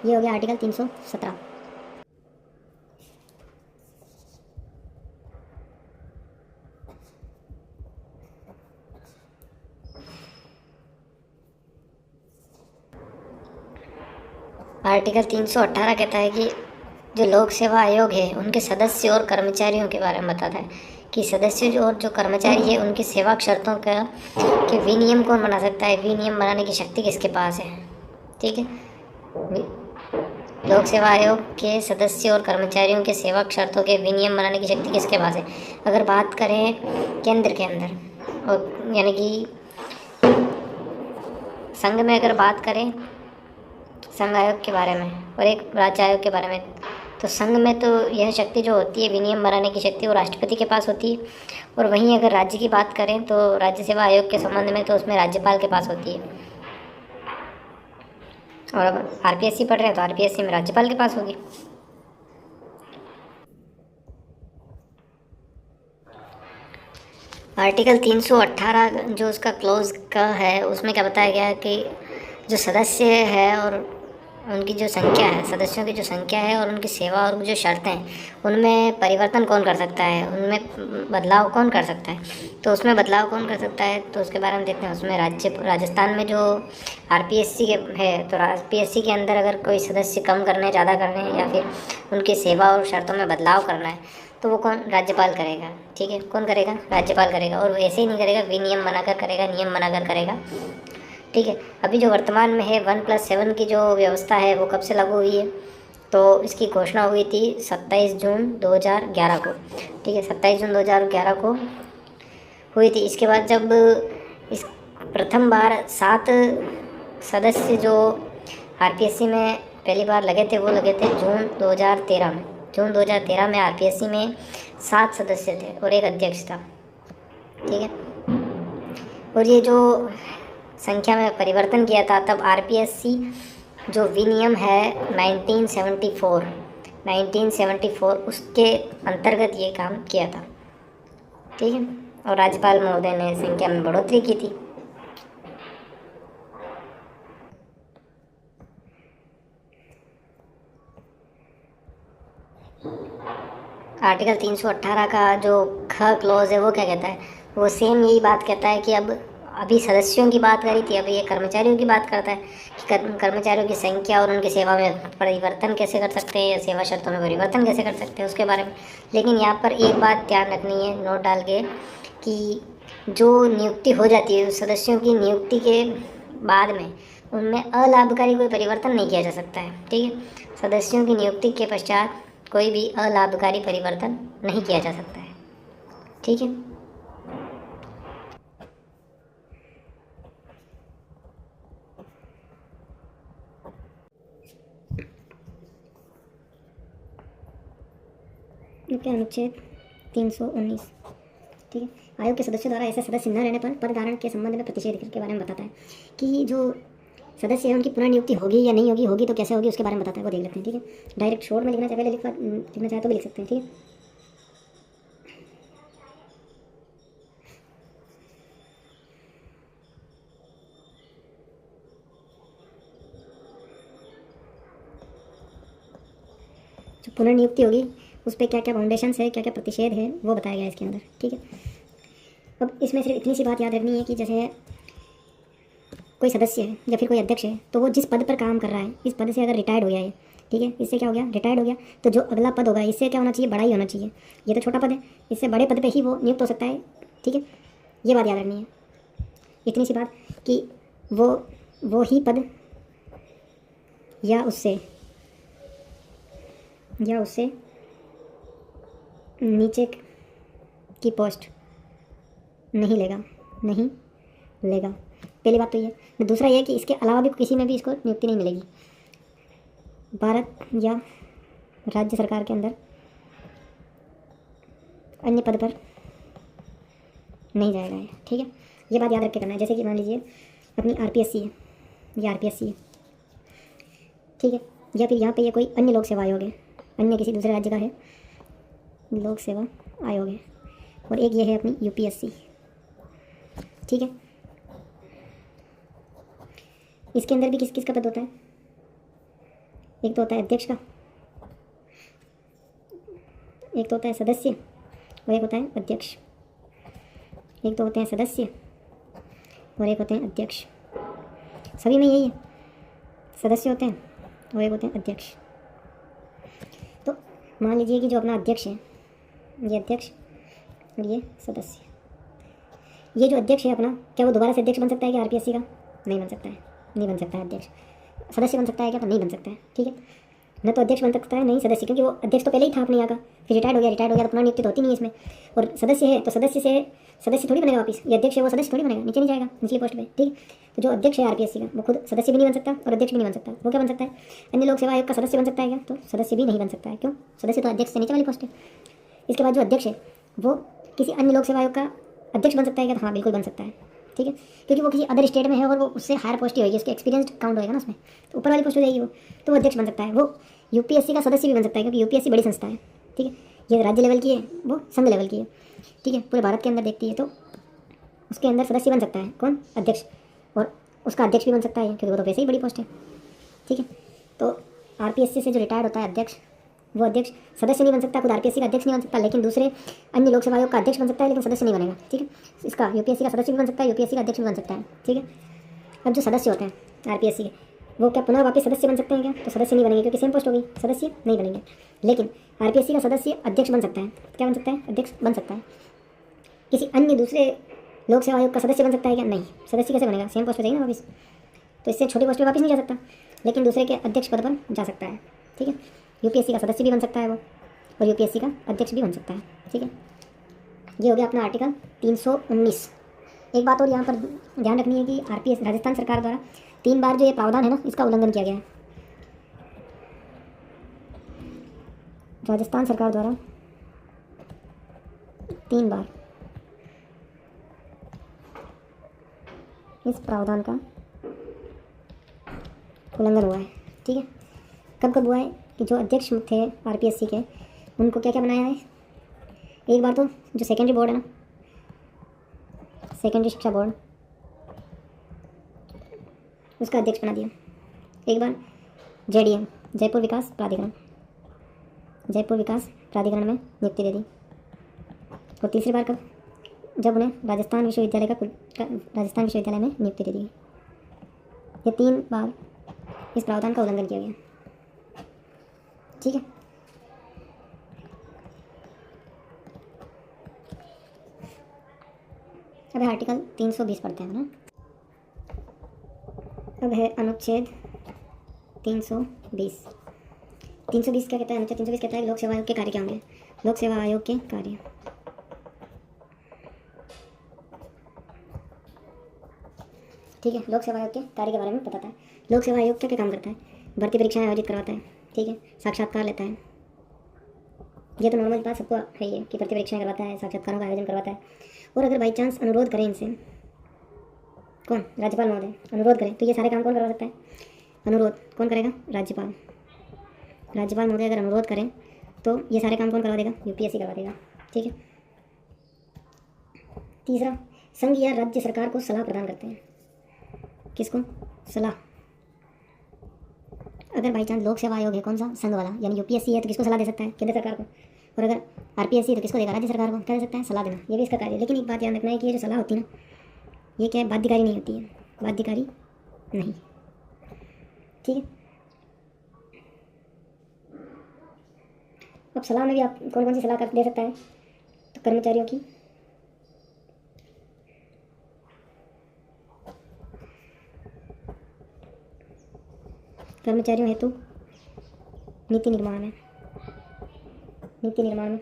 ये हो गया आर्टिकल 317। आर्टिकल 318 कहता है कि जो लोक सेवा आयोग है उनके सदस्य और कर्मचारियों के बारे में बताता है कि सदस्य और जो कर्मचारी है उनकी सेवा शर्तों का कि विनियम कौन बना सकता है, विनियम बनाने की शक्ति किसके पास है। ठीक है, लोक सेवा आयोग के सदस्य और कर्मचारियों के सेवा शर्तों के विनियम बनाने की शक्ति किसके पास है। अगर बात करें केंद्र के अंदर, और यानी कि संघ में अगर बात करें संघ आयोग के बारे में और एक राज्य आयोग के बारे में, तो संघ में तो यह शक्ति जो होती है विनियम बनाने की शक्ति वो राष्ट्रपति के पास होती है, और वहीं अगर राज्य की बात करें तो राज्य सेवा आयोग के संबंध में तो उसमें राज्यपाल के पास होती है। और अब आरपीएससी पढ़ रहे हैं तो आरपीएससी में राज्यपाल के पास होगी। आर्टिकल 318 जो उसका क्लोज का है उसमें क्या बताया गया है कि जो सदस्य है और उनकी जो संख्या है, सदस्यों की जो संख्या है और उनकी सेवा और जो शर्तें हैं उनमें परिवर्तन कौन कर सकता है, उनमें बदलाव कौन कर सकता है। तो उसमें बदलाव कौन कर सकता है तो उसके बारे में देखते हैं। उसमें राजस्थान में जो आरपीएससी के है, तो आरपीएससी के अंदर अगर कोई सदस्य कम करने, ज़्यादा करने या फिर उनकी सेवा और शर्तों में बदलाव करना है तो वो कौन, राज्यपाल करेगा। ठीक है, कौन करेगा, राज्यपाल करेगा। और वो ऐसे ही नहीं करेगा, विनियम बनाकर करेगा, नियम बनाकर करेगा। ठीक है, अभी जो वर्तमान में है 1+7 की जो व्यवस्था है वो कब से लागू हुई है, तो इसकी घोषणा हुई थी 27 जून 2011 को। ठीक है, 27 जून 2011 को हुई थी। इसके बाद जब इस प्रथम बार 7 सदस्य जो आरपीएससी में पहली बार लगे थे, वो लगे थे जून 2013 में। जून 2013 में आरपीएससी में 7 सदस्य थे और एक अध्यक्ष था। ठीक है, और ये जो संख्या में परिवर्तन किया था, तब आरपीएससी जो विनियम है 1974 उसके अंतर्गत ये काम किया था। ठीक है, और राज्यपाल महोदय ने संख्या में बढ़ोतरी की थी। आर्टिकल 318 का जो ख क्लॉज है वो क्या कहता है, वो सेम यही बात कहता है कि अब अभी सदस्यों की बात करी थी, अभी ये कर्मचारियों की बात करता है कि कर्मचारियों की संख्या और उनकी सेवा में परिवर्तन कैसे कर सकते हैं या सेवा शर्तों में परिवर्तन कैसे कर सकते हैं उसके बारे में। लेकिन यहाँ पर एक बात ध्यान रखनी है नोट डाल के, कि जो नियुक्ति हो जाती है सदस्यों की नियुक्ति के बाद में उनमें अलाभकारी कोई परिवर्तन नहीं किया जा सकता है। ठीक है, सदस्यों की नियुक्ति के पश्चात कोई भी अलाभकारी परिवर्तन नहीं किया जा सकता है। ठीक है, अनुच्छेद 319। ठीक है, आयोग के सदस्यों द्वारा ऐसे सदस्य न रहने पर पद धारण के संबंध में प्रतिषेध के बारे में बताता है कि जो सदस्य है उनकी पुनर्नियुक्ति होगी या नहीं होगी, होगी तो कैसे होगी उसके बारे में बताता है, वो देख लेते हैं। ठीक है, डायरेक्ट शॉर्ट में लिखना चाहे लिखना चाहे तो भी लिख सकते हैं। ठीक है, जो पुनर्नियुक्ति होगी उस पर क्या क्या फाउंडेशन है, क्या क्या प्रतिषेध है, वो बताया गया है इसके अंदर। ठीक है, अब इसमें सिर्फ इतनी सी बात याद रखनी है कि जैसे कोई सदस्य है या फिर कोई अध्यक्ष है, तो वो जिस पद पर काम कर रहा है, इस पद से अगर रिटायर्ड हो गया है, ठीक है, इससे क्या हो गया, रिटायर्ड हो गया, तो जो अगला पद होगा इससे क्या होना चाहिए, बड़ा ही होना चाहिए। ये तो छोटा पद है, इससे बड़े पद पे ही वो नियुक्त हो सकता है। ठीक है, ये बात याद रखनी है, इतनी सी बात कि वो ही पद या उससे नीचे की पोस्ट नहीं लेगा। पहली बात तो ये, दूसरा ये कि इसके अलावा भी किसी में भी इसको नियुक्ति नहीं मिलेगी। भारत या राज्य सरकार के अंदर अन्य पद पर नहीं जाएगा ये। ठीक है, ये बात याद रख के करना है। जैसे कि मान लीजिए अपनी आरपीएससी है, ये आरपीएससी है, ठीक है, या फिर यहाँ पे ये कोई अन्य लोक सेवा आयोग है, अन्य किसी दूसरे राज्य का है लोक सेवा आयोग है, और एक ये है अपनी यूपीएससी। ठीक है, इसके अंदर भी किस किस का पद होता है, एक तो होता है अध्यक्ष का, एक तो होता है सदस्य और एक होता है अध्यक्ष। एक तो होते हैं सदस्य और एक होते हैं अध्यक्ष। सभी में यही है, सदस्य होते हैं और एक होते हैं अध्यक्ष। तो मान लीजिए कि जो अपना अध्यक्ष है, ये अध्यक्ष और ये सदस्य, ये जो अध्यक्ष है अपना, क्या वो दोबारा से अध्यक्ष बन सकता है क्या आरपीएससी का? नहीं बन सकता है, नहीं बन सकता है अध्यक्ष। सदस्य बन सकता है क्या? तो नहीं बन सकता है। ठीक है, न तो अध्यक्ष बन सकता है नहीं सदस्य, क्योंकि वो अध्यक्ष तो पहले ही था अपने यहाँ का, फिर रिटायर्ड हो गया तो पुनर्नियुक्ति तो होती नहीं है इसमें। और सदस्य है तो सदस्य से सदस्य थोड़ी बनेगा वापस, ये अध्यक्ष है वो सदस्य थोड़ी बनेगा, नीचे नहीं जाएगा निचली पोस्ट पे। ठीक, तो जो अध्यक्ष है आरपीएससी का वो खुद सदस्य भी नहीं बन सकता और अध्यक्ष भी नहीं बन सकता। वो क्या बन सकता है? अन्य लोक सेवा आयोग का सदस्य बन सकता है क्या? तो सदस्य भी नहीं बन सकता है। क्यों? सदस्य तो अध्यक्ष से नीचे वाली पोस्ट है। इसके बाद जो अध्यक्ष है वो किसी अन्य लोक सेवा आयोग का अध्यक्ष बन सकता है क्या? हाँ बिल्कुल बन सकता है। ठीक है, क्योंकि वो किसी अदर स्टेट में है और वो उससे हायर पोस्ट ही होगी, उसके एक्सपीरियंस काउंट होएगा ना उसमें, तो ऊपर वाली पोस्ट हो जाएगी वो, तो वो अध्यक्ष बन सकता है। वो यूपीएससी का सदस्य भी बन सकता है, क्योंकि यूपीएससी बड़ी संस्था है। ठीक है, ये राज्य लेवल की है, वो संघ लेवल की है। ठीक है, पूरे भारत के अंदर देखती है, तो उसके अंदर सदस्य बन सकता है कौन? अध्यक्ष, और उसका अध्यक्ष भी बन सकता है क्योंकि वो तो वैसे ही बड़ी पोस्ट है। ठीक है, तो आरपीएससी से जो रिटायर्ड होता है अध्यक्ष, वो अध्यक्ष सदस्य नहीं बन सकता, खुद आरपीएससी का अध्यक्ष नहीं बन सकता, लेकिन दूसरे अन्य लोक सेवा आयोग का अध्यक्ष बन सकता है, लेकिन सदस्य नहीं बनेगा। ठीक है, इसका यूपीएससी का सदस्य भी बन सकता है, यूपीएससी का अध्यक्ष भी बन सकता है। ठीक है, अब जो सदस्य होते हैं आरपीएससी के, वो क्या पुनः वापस सदस्य बन सकते हैं क्या? तो सदस्य नहीं बनेंगे क्योंकि सेम पोस्ट होगी, सदस्य नहीं बनेंगे। लेकिन आरपीएससी का सदस्य अध्यक्ष बन सकता है। क्या बन सकता है? अध्यक्ष बन सकता है। किसी अन्य दूसरे लोक सेवा आयोग का सदस्य बन सकता है क्या? नहीं। सदस्य कैसे बनेगा? सेम पोस्ट पे जाएगी ना वापस, तो इससे छोटी पोस्ट पे वापस नहीं जा सकता, लेकिन दूसरे के अध्यक्ष पद पर जा सकता है। ठीक है, यूपीएससी का सदस्य भी बन सकता है वो, और यूपीएससी का अध्यक्ष भी बन सकता है। ठीक है, ये हो गया अपना आर्टिकल 319। एक बात और यहाँ पर ध्यान रखनी है कि आरपीएस राजस्थान सरकार द्वारा 3 बार जो ये प्रावधान है ना, इसका उल्लंघन किया गया है। राजस्थान सरकार द्वारा 3 बार इस प्रावधान का उल्लंघन हुआ है। ठीक है, कब कब हुआ है कि जो अध्यक्ष थे आरपीएससी के, उनको क्या क्या बनाया है। एक बार तो जो सेकेंडरी बोर्ड है ना, सेकेंडरी शिक्षा बोर्ड, उसका अध्यक्ष बना दिया। एक बार जेडीएम, जयपुर विकास प्राधिकरण, जयपुर विकास प्राधिकरण में नियुक्ति दे दी। और तीसरी बार कब? जब उन्हें राजस्थान विश्वविद्यालय राजस्थान विश्वविद्यालय में नियुक्ति दे दी। ये 3 बार इस प्रावधान का उल्लंघन किया गया। ठीक है, अब है आर्टिकल 320 पढ़ते हैं ना। अब है अनुच्छेद 320। 320 क्या कहता है? अनुच्छेद 320 कहता है लोक सेवा आयोग के कार्य क्या होंगे। लोक सेवा आयोग के कार्य, ठीक है, लोक सेवा आयोग के कार्य के बारे में बताता है। लोक सेवा आयोग क्या क्या काम करता है? भर्ती परीक्षाएं आयोजित करवाता है। ठीक है, साक्षात्कार लेता है। ये तो नॉर्मल बात सबको है ये कि भर्ती परीक्षाएं करवाता है, साक्षात्कारों का आयोजन करवाता है। और अगर बाई चांस अनुरोध करें इनसे, कौन? राज्यपाल महोदय अनुरोध करें, तो ये सारे काम कौन करवा सकता है? अनुरोध कौन करेगा? राज्यपाल। राज्यपाल महोदय अगर अनुरोध करें तो ये सारे काम कौन करवा देगा? यूपीएससी करवा देगा। ठीक है, तीसरा, संघ या राज्य सरकार को सलाह प्रदान करते हैं। किसको? सलाह। अगर बाई चांस लोक सेवा आयोग है कौन सा? संघ वाला, यानी यूपीएससी है तो किसको सलाह दे सकता है? केंद्र सरकार को। और अगर आरपीएससी है तो किसको देगा? राज्य सरकार को। क्या दे सकता है? सलाह देना। ये भी इसका कार्य है। लेकिन एक बात याद रखना है कि ये जो सलाह होती है ना, ये क्या है? बाध्यकारी नहीं होती है, बाध्यकारी नहीं। ठीक है, अब सलाह में भी आप कौन कौन सी सलाह दे सकता है? तो कर्मचारियों की, कर्मचारियों हेतु नीति निर्माण में, नीति निर्माण में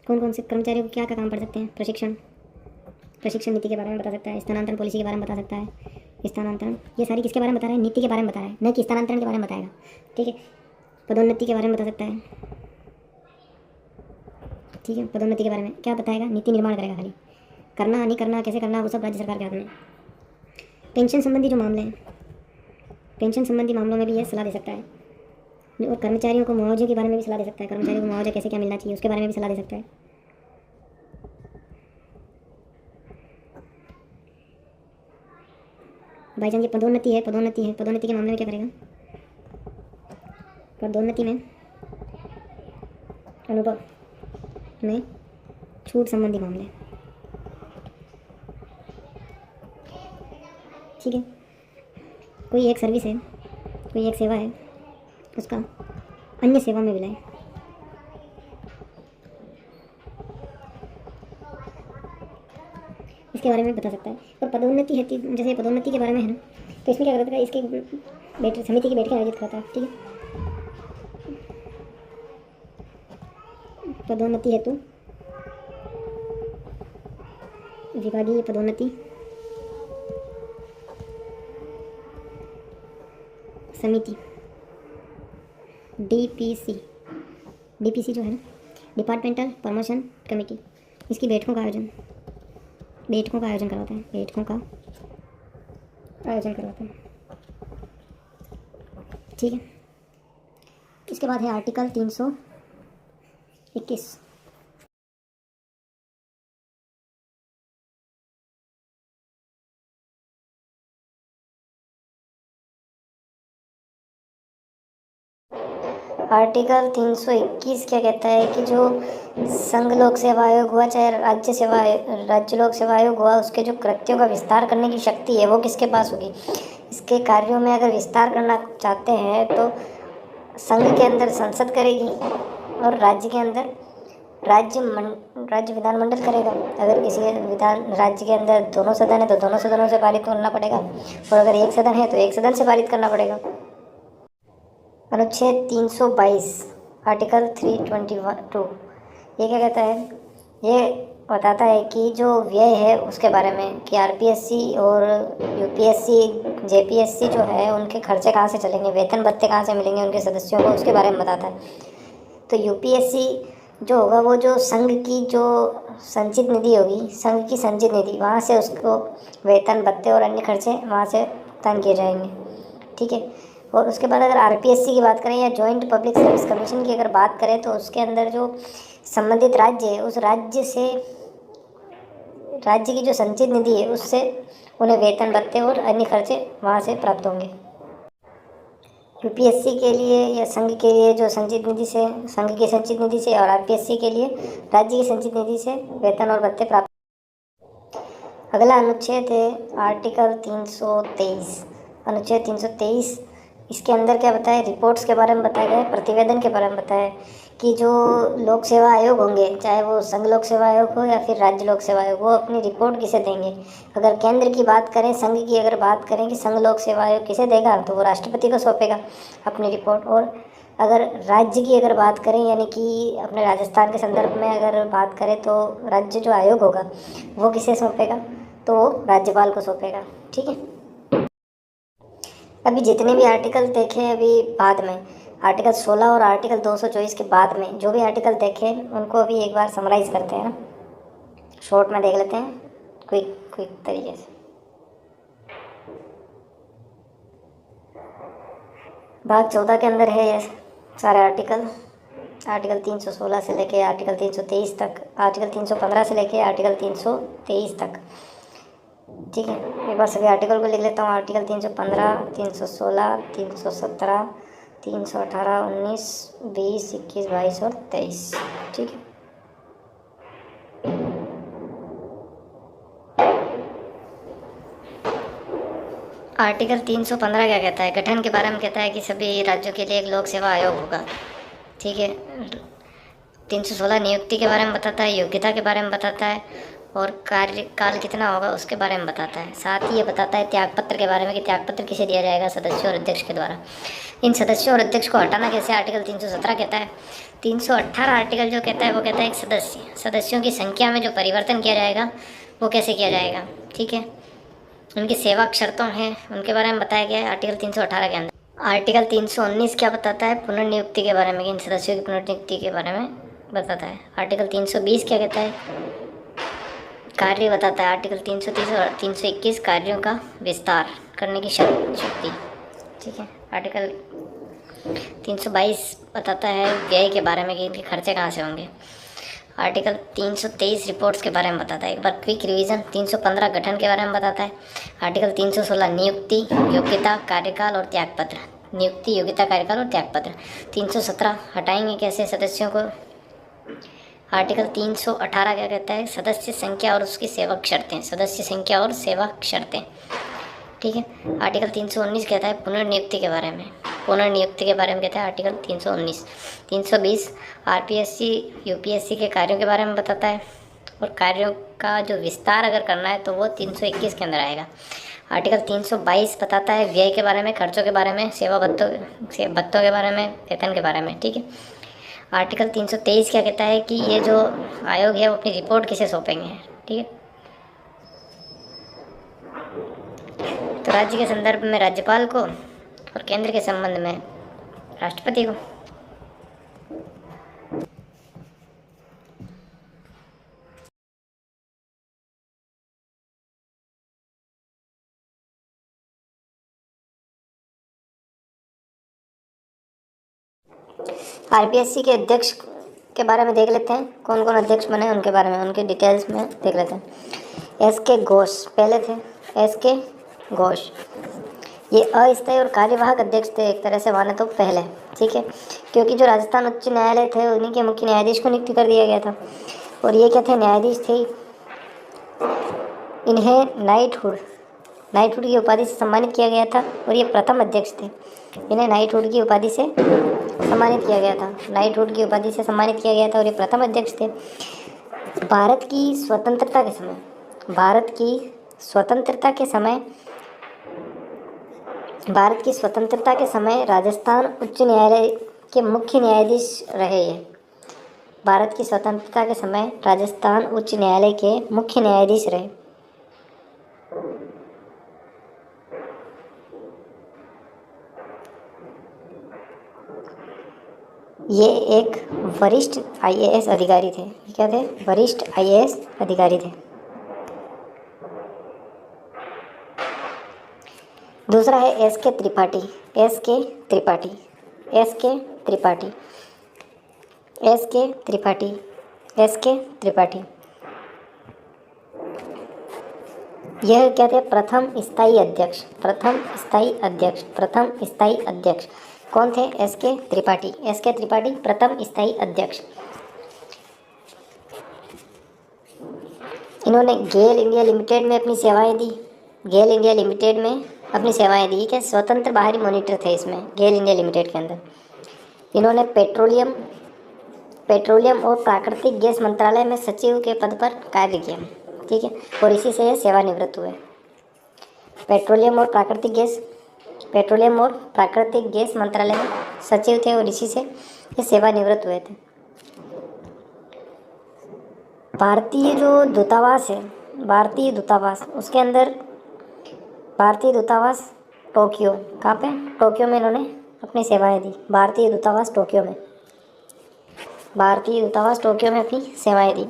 कौन कौन से कर्मचारियों को क्या क्या काम पड़ सकते हैं? प्रशिक्षण, प्रशिक्षण नीति के बारे में बता सकता है। स्थानांतरण पॉलिसी के बारे में बता सकता है। स्थानांतरण, ये सारी किसके बारे में बता रहा है? नीति के बारे में बता रहा है, न कि स्थानांतरण के बारे में बताएगा। ठीक है, पदोन्नति के बारे में बता सकता है। ठीक है, पदोन्नति के बारे में क्या बताएगा? नीति निर्माण करेगा खाली। करना नहीं करना, कैसे करना, वो सब राज्य सरकार के हाथ में। पेंशन संबंधी जो मामले हैं, पेंशन संबंधी मामलों में भी ये सलाह दे सकता है। और कर्मचारियों को मुआवजे के बारे में भी सलाह दे सकता है। कर्मचारियों को मुआवजा कैसे क्या मिलना चाहिए उसके बारे में भी सलाह दे सकता है। भाई जान, ये पदोन्नति है, पदोन्नति है, पदोन्नति के मामले में क्या करेगा? पदोन्नति में अनुभव में छूट संबंधी मामले। ठीक है, कोई एक सर्विस है, कोई एक सेवा है, उसका अन्य सेवा में विलय, इसके बारे में बता सकता है। और पदोन्नति है, जैसे पदोन्नति के बारे में है ना, तो इसमें क्या करता है? इसकी समिति की बैठकें आयोजित करता है। ठीक है, पदोन्नति हेतु विभागीय पदोन्नति समिति, डीपीसी, डीपीसी जो है ना, डिपार्टमेंटल प्रमोशन कमेटी, इसकी बैठकों का आयोजन, बैठकों का आयोजन करवाता है, बैठकों का आयोजन करवाता है। ठीक है, इसके बाद है आर्टिकल 321। आर्टिकल 321 क्या कहता है कि जो संघ लोक सेवा आयोग हुआ चाहे राज्य लोक सेवा आयोग हुआ, उसके जो कृत्यों का विस्तार करने की शक्ति है वो किसके पास होगी? इसके कार्यों में अगर विस्तार करना चाहते हैं तो संघ के अंदर संसद करेगी और राज्य के अंदर राज्य विधानमंडल करेगा। अगर किसी राज्य के अंदर दोनों सदन है तो दोनों सदनों से पारित करना पड़ेगा, और अगर एक सदन है तो एक सदन से पारित करना पड़ेगा। अनुच्छेद 322 आर्टिकल 322 ये क्या कहता है? ये बताता है कि जो व्यय है उसके बारे में, कि आरपीएससी और यूपीएससी जेपीएससी जो है उनके खर्चे कहाँ से चलेंगे, वेतन भत्ते कहाँ से मिलेंगे उनके सदस्यों को, उसके बारे में बताता है। तो यूपीएससी जो होगा वो जो संघ की जो संचित निधि होगी, संघ की संचित निधि, वहाँ से उसको वेतन भत्ते और अन्य खर्चे वहाँ से भुगतान किए जाएंगे। ठीक है। और उसके बाद अगर आरपीएससी की बात करें या जॉइंट पब्लिक सर्विस कमीशन की अगर बात करें तो उसके अंदर जो संबंधित राज्य है उस राज्य की जो संचित निधि है उससे उन्हें वेतन भत्ते और अन्य खर्चे वहाँ से प्राप्त होंगे। यूपीएससी के लिए या संघ के लिए जो संचित निधि से, संघ की संचित निधि से, और आरपीएससी के लिए राज्य की संचित निधि से वेतन और भत्ते प्राप्त। अगला अनुच्छेद है आर्टिकल 323। अनुच्छेद 323 इसके अंदर क्या बताया? रिपोर्ट्स के बारे में बताया गया है, प्रतिवेदन के बारे में बताया है कि जो लोक सेवा आयोग होंगे, चाहे वो संघ लोक सेवा आयोग हो या फिर राज्य लोक सेवा आयोग, वो अपनी रिपोर्ट किसे देंगे। अगर केंद्र की बात करें, संघ की अगर बात करें कि संघ लोक सेवा आयोग किसे देगा, तो वो राष्ट्रपति को सौंपेगा अपनी रिपोर्ट। और अगर राज्य की अगर बात करें, यानी कि अपने राजस्थान के संदर्भ में अगर बात करें, तो राज्य जो आयोग होगा वो किसे सौंपेगा? तो वो राज्यपाल को सौंपेगा। ठीक है। अभी जितने भी आर्टिकल देखे अभी बाद में, आर्टिकल 16 और आर्टिकल 224 के बाद में जो भी आर्टिकल देखे उनको अभी एक बार समराइज करते हैं ना, शॉर्ट में देख लेते हैं क्विक तरीके से। भाग 14 के अंदर है ये सारे आर्टिकल 316 से लेके आर्टिकल 323 तक, आर्टिकल 315 से लेके आर्टिकल 323 तक। ठीक है, एक बार सभी आर्टिकल को लिख लेता हूँ। आर्टिकल 315, 316, 317, 318, 19, 20, 21, 22 और 23। ठीक है। आर्टिकल 315 क्या कहता है? गठन के बारे में कहता है कि सभी राज्यों के लिए एक लोक सेवा आयोग होगा। ठीक है। 316 नियुक्ति के बारे में बताता है, योग्यता के बारे में बताता है, और कार्यकाल कितना होगा उसके बारे में बताता है। साथ ही ये बताता है त्यागपत्र के बारे में कि त्यागपत्र किसे दिया जाएगा, सदस्यों और अध्यक्ष के द्वारा। इन सदस्यों और अध्यक्ष को हटाना कैसे, आर्टिकल 317 कहता है। 318 आर्टिकल जो कहता है वो कहता है एक सदस्यों की संख्या में जो परिवर्तन किया जाएगा वो कैसे किया जाएगा। ठीक है। उनकी सेवा शर्तों हैं उनके बारे में बताया गया है आर्टिकल 318 के अंदर। आर्टिकल 319 क्या बताता है? पुनर्नियुक्ति के बारे में, इन सदस्यों की पुनर्नियुक्ति के बारे में बताता है। आर्टिकल 320 क्या कहता है? कार्य बताता है। आर्टिकल 330 और 321 कार्यों का विस्तार करने की शक्ति। ठीक है। आर्टिकल 322 बताता है व्यय के बारे में कि इनके खर्चे कहाँ से होंगे। आर्टिकल 323 रिपोर्ट्स के बारे में बताता है। एक बार क्विक रिवीजन। 315 गठन के बारे में बताता है। आर्टिकल 316 नियुक्ति, योग्यता, कार्यकाल और त्यागपत्र। नियुक्ति, योग्यता, कार्यकाल और त्यागपत्र। 317 हटाएंगे कैसे सदस्यों को। आर्टिकल 318 क्या कहता है? सदस्य संख्या और उसकी सेवक शर्तें। सदस्य संख्या और सेवक शर्तें। ठीक है। आर्टिकल 319 कहता है पुनर्नियुक्ति के बारे में। पुनर्नियुक्ति के बारे में कहता है आर्टिकल 319। 320 आरपीएससी यूपीएससी के कार्यों के बारे में बताता है, और कार्यों का जो विस्तार अगर करना है तो वो 321 के अंदर आएगा। आर्टिकल 322 बताता है व्यय के बारे में, खर्चों के बारे में, सेवा भत्तों के बारे में, वेतन के बारे में। ठीक है। आर्टिकल 323 क्या कहता है कि ये जो आयोग है वो अपनी रिपोर्ट किसे सौंपेंगे। ठीक है। तो राज्य के संदर्भ में राज्यपाल को और केंद्र के संबंध में राष्ट्रपति को। आरपीएससी के अध्यक्ष के बारे में देख लेते हैं, कौन कौन अध्यक्ष बने उनके बारे में, उनके डिटेल्स में देख लेते हैं। एस.के. घोष पहले थे। एस.के. घोष ये अस्थायी और कार्यवाहक अध्यक्ष थे एक तरह से माने तो पहले। ठीक है। क्योंकि जो राजस्थान उच्च न्यायालय थे उन्हीं के मुख्य न्यायाधीश को नियुक्त कर दिया गया था, और ये क्या थे? न्यायाधीश थे। इन्हें नाइटहुड नाइटहुड की उपाधि से सम्मानित किया गया था और ये प्रथम अध्यक्ष थे। इन्हें नाइटहुड की उपाधि से सम्मानित किया गया था, नाइटहुड की उपाधि से सम्मानित किया गया था और ये प्रथम अध्यक्ष थे। भारत की स्वतंत्रता के समय, भारत की स्वतंत्रता के समय, भारत की स्वतंत्रता के समय राजस्थान उच्च न्यायालय के मुख्य न्यायाधीश रहे ये। भारत की स्वतंत्रता के समय राजस्थान उच्च न्यायालय के मुख्य न्यायाधीश रहे। ये एक वरिष्ठ आईएएस अधिकारी थे। ये क्या थे? वरिष्ठ आईएएस अधिकारी थे। दूसरा है एस के त्रिपाठी, एस के त्रिपाठी, एस के त्रिपाठी, एस के त्रिपाठी, एस के त्रिपाठी। यह क्या थे? प्रथम स्थायी अध्यक्ष, प्रथम स्थायी अध्यक्ष, प्रथम स्थायी अध्यक्ष। कौन थे? एस के त्रिपाठी, एस के त्रिपाठी प्रथम स्थायी अध्यक्ष। इन्होंने गेल इंडिया लिमिटेड में अपनी सेवाएं दी, गेल इंडिया लिमिटेड में अपनी सेवाएं दी। क्या? स्वतंत्र बाहरी मॉनिटर थे इसमें, गेल इंडिया लिमिटेड के अंदर। इन्होंने पेट्रोलियम और प्राकृतिक गैस मंत्रालय में सचिव के पद पर कार्य किया, ठीक है, और इसी से ये सेवानिवृत्त हुए। पेट्रोलियम और प्राकृतिक गैस मंत्रालय में सचिव थे और इसी से ये सेवानिवृत्त हुए थे। भारतीय जो दूतावास है, भारतीय दूतावास, उसके अंदर भारतीय दूतावास टोक्यो, कहाँ पे? टोक्यो में इन्होंने अपनी सेवाएं दी। भारतीय दूतावास टोक्यो में, भारतीय दूतावास टोक्यो में अपनी सेवाएं दी।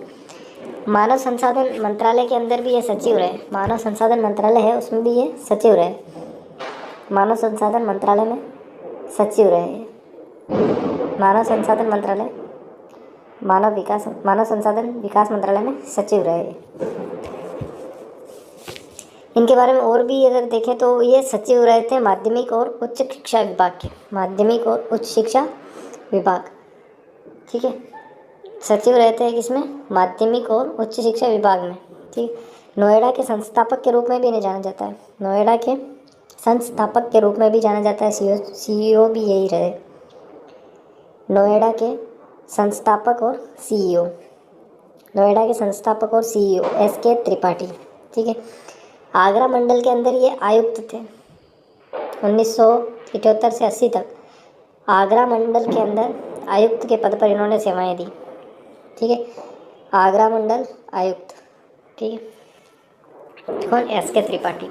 मानव संसाधन मंत्रालय के अंदर भी ये सचिव रहे। मानव संसाधन मंत्रालय है उसमें भी ये सचिव रहे। मानव संसाधन मंत्रालय में सचिव रहे। मानव संसाधन मंत्रालय, मानव संसाधन विकास मंत्रालय में सचिव रहे। इनके बारे में और भी अगर देखें तो ये सचिव रहे थे माध्यमिक और उच्च शिक्षा विभाग के, माध्यमिक और उच्च शिक्षा विभाग, ठीक है। सचिव रहते हैं किसमें? माध्यमिक और उच्च शिक्षा विभाग में, ठीक। नोएडा के संस्थापक के रूप में भी इन्हें जाना जाता है, नोएडा के संस्थापक के रूप में भी जाना जाता है। सीईओ भी यही रहे, नोएडा के संस्थापक और सीईओ, नोएडा के संस्थापक और सीईओ एस के त्रिपाठी, ठीक है। आगरा मंडल के अंदर ये आयुक्त थे 1978 से 80 तक। आगरा मंडल के अंदर आयुक्त के पद पर इन्होंने सेवाएं दी, ठीक है। आगरा मंडल आयुक्त, ठीक है। कौन? एस के त्रिपाठी।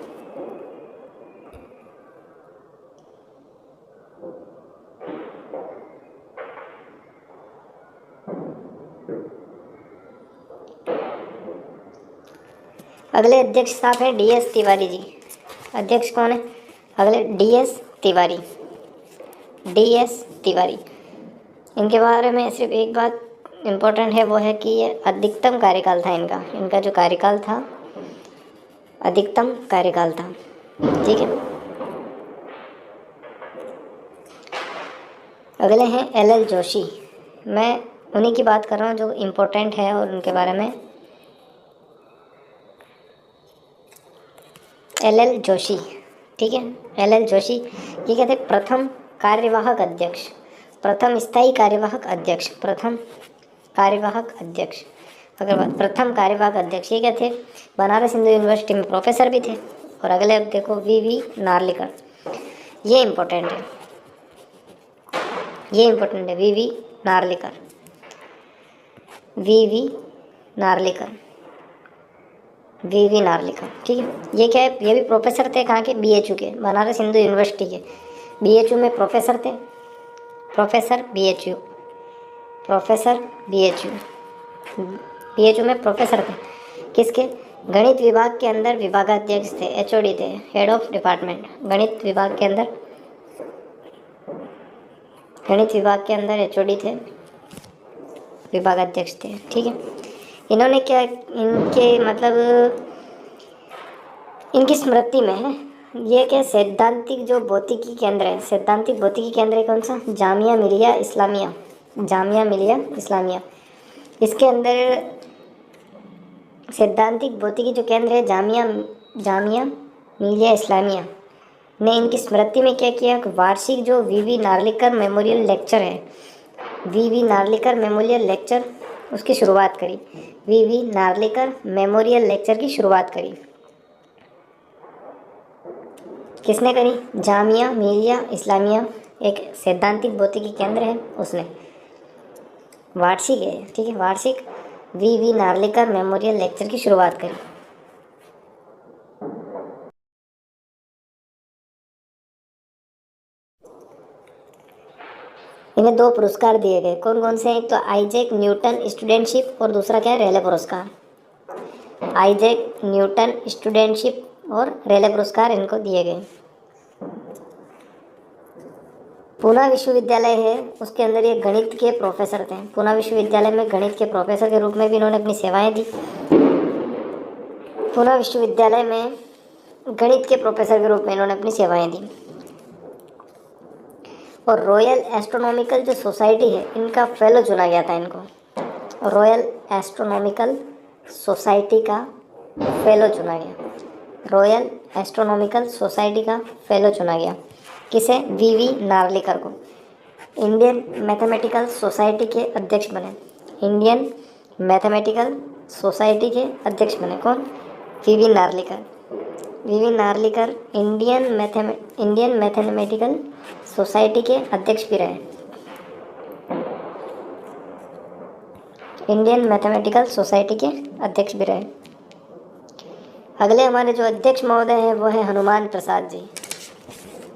अगले अध्यक्ष साहब हैं डीएस तिवारी जी। अध्यक्ष कौन है अगले? DS Tiwari, DS Tiwari. इनके बारे में सिर्फ एक बात इम्पोर्टेंट है, वो है कि ये अधिकतम कार्यकाल था इनका, इनका जो कार्यकाल था अधिकतम कार्यकाल था, ठीक है। अगले हैं एल जोशी। मैं उन्हीं की बात कर रहा हूँ जो इम्पोर्टेंट है और उनके बारे में। एल जोशी, ठीक है। एल जोशी ये कहते हैं प्रथम कार्यवाहक अध्यक्ष, प्रथम स्थायी कार्यवाहक अध्यक्ष, प्रथम कार्यवाहक अध्यक्ष। अगर प्रथम कार्यवाहक अध्यक्ष, ये क्या थे? बनारस हिंदू यूनिवर्सिटी में प्रोफेसर भी थे। और अगले अब देखो वी नार्लिकर, ये इम्पोर्टेंट है, ये इम्पोर्टेंट है। V Narlikar, V Narlikar, V Narlikar, ठीक है। ये क्या है? ये भी प्रोफेसर थे, कहाँ के? बीएचयू के, बनारस हिंदू यूनिवर्सिटी के बीएचयू में प्रोफेसर थे। Professor BHU, professor BHU, BHU में प्रोफेसर थे। किसके? गणित विभाग के अंदर विभागाध्यक्ष थे, एचओडी थे, हेड ऑफ डिपार्टमेंट। गणित विभाग के अंदर, गणित विभाग के अंदर एचओडी थे, विभागाध्यक्ष थे, ठीक है। इन्होंने क्या, इनके मतलब इनकी स्मृति में है ये क्या? सैद्धांतिक जो भौतिकी केंद्र है, सैद्धांतिक भौतिकी केंद्र है कौन सा? जामिया मिलिया इस्लामिया, जामिया मिलिया इस्लामिया। इसके अंदर सैद्धांतिक भौतिकी जो केंद्र है जामिया मिलिया इस्लामिया ने इनकी स्मृति में क्या किया, वार्षिक जो वीवी नार्लिकर मेमोरियल लेक्चर है, वीवी नार्लिकर मेमोरियल लेक्चर, उसकी शुरुआत करी। वीवी नार्लिकर मेमोरियल लेक्चर की शुरुआत करी किसने करी? जामिया मिलिया इस्लामिया, एक सैद्धांतिक भौतिकी केंद्र है उसने। वार्षिक है, ठीक है, वार्षिक वीवी नार्लिकर मेमोरियल लेक्चर की शुरुआत करी। इन्हें 2 पुरस्कार दिए गए, कौन कौन से? एक तो आइजैक न्यूटन स्टूडेंटशिप और दूसरा क्या है? रेले पुरस्कार। आइजैक न्यूटन स्टूडेंटशिप और रेले पुरस्कार इनको दिए गए। पूना विश्वविद्यालय है, उसके अंदर ये गणित के प्रोफेसर थे। पूना विश्वविद्यालय में गणित के प्रोफेसर के रूप में भी इन्होंने अपनी सेवाएं दी। पूना विश्वविद्यालय में गणित के प्रोफेसर के रूप में इन्होंने अपनी सेवाएं दी। और रॉयल एस्ट्रोनॉमिकल जो सोसाइटी है, इनका फेलो चुना गया था इनको। रॉयल एस्ट्रोनॉमिकल सोसाइटी का फेलो चुना गया। रॉयल एस्ट्रोनॉमिकल सोसाइटी का फेलो चुना गया। किसे? वीवी नार्लिकर को। इंडियन मैथमेटिकल सोसाइटी के अध्यक्ष बने। इंडियन मैथमेटिकल सोसाइटी के अध्यक्ष बने कौन? वीवी नार्लिकर। वीवी नार्लिकर इंडियन मैथमेटिकल सोसाइटी के अध्यक्ष भी रहे। इंडियन मैथमेटिकल सोसाइटी के अध्यक्ष भी रहे। अगले हमारे जो अध्यक्ष महोदय हैं वो है हनुमान प्रसाद जी।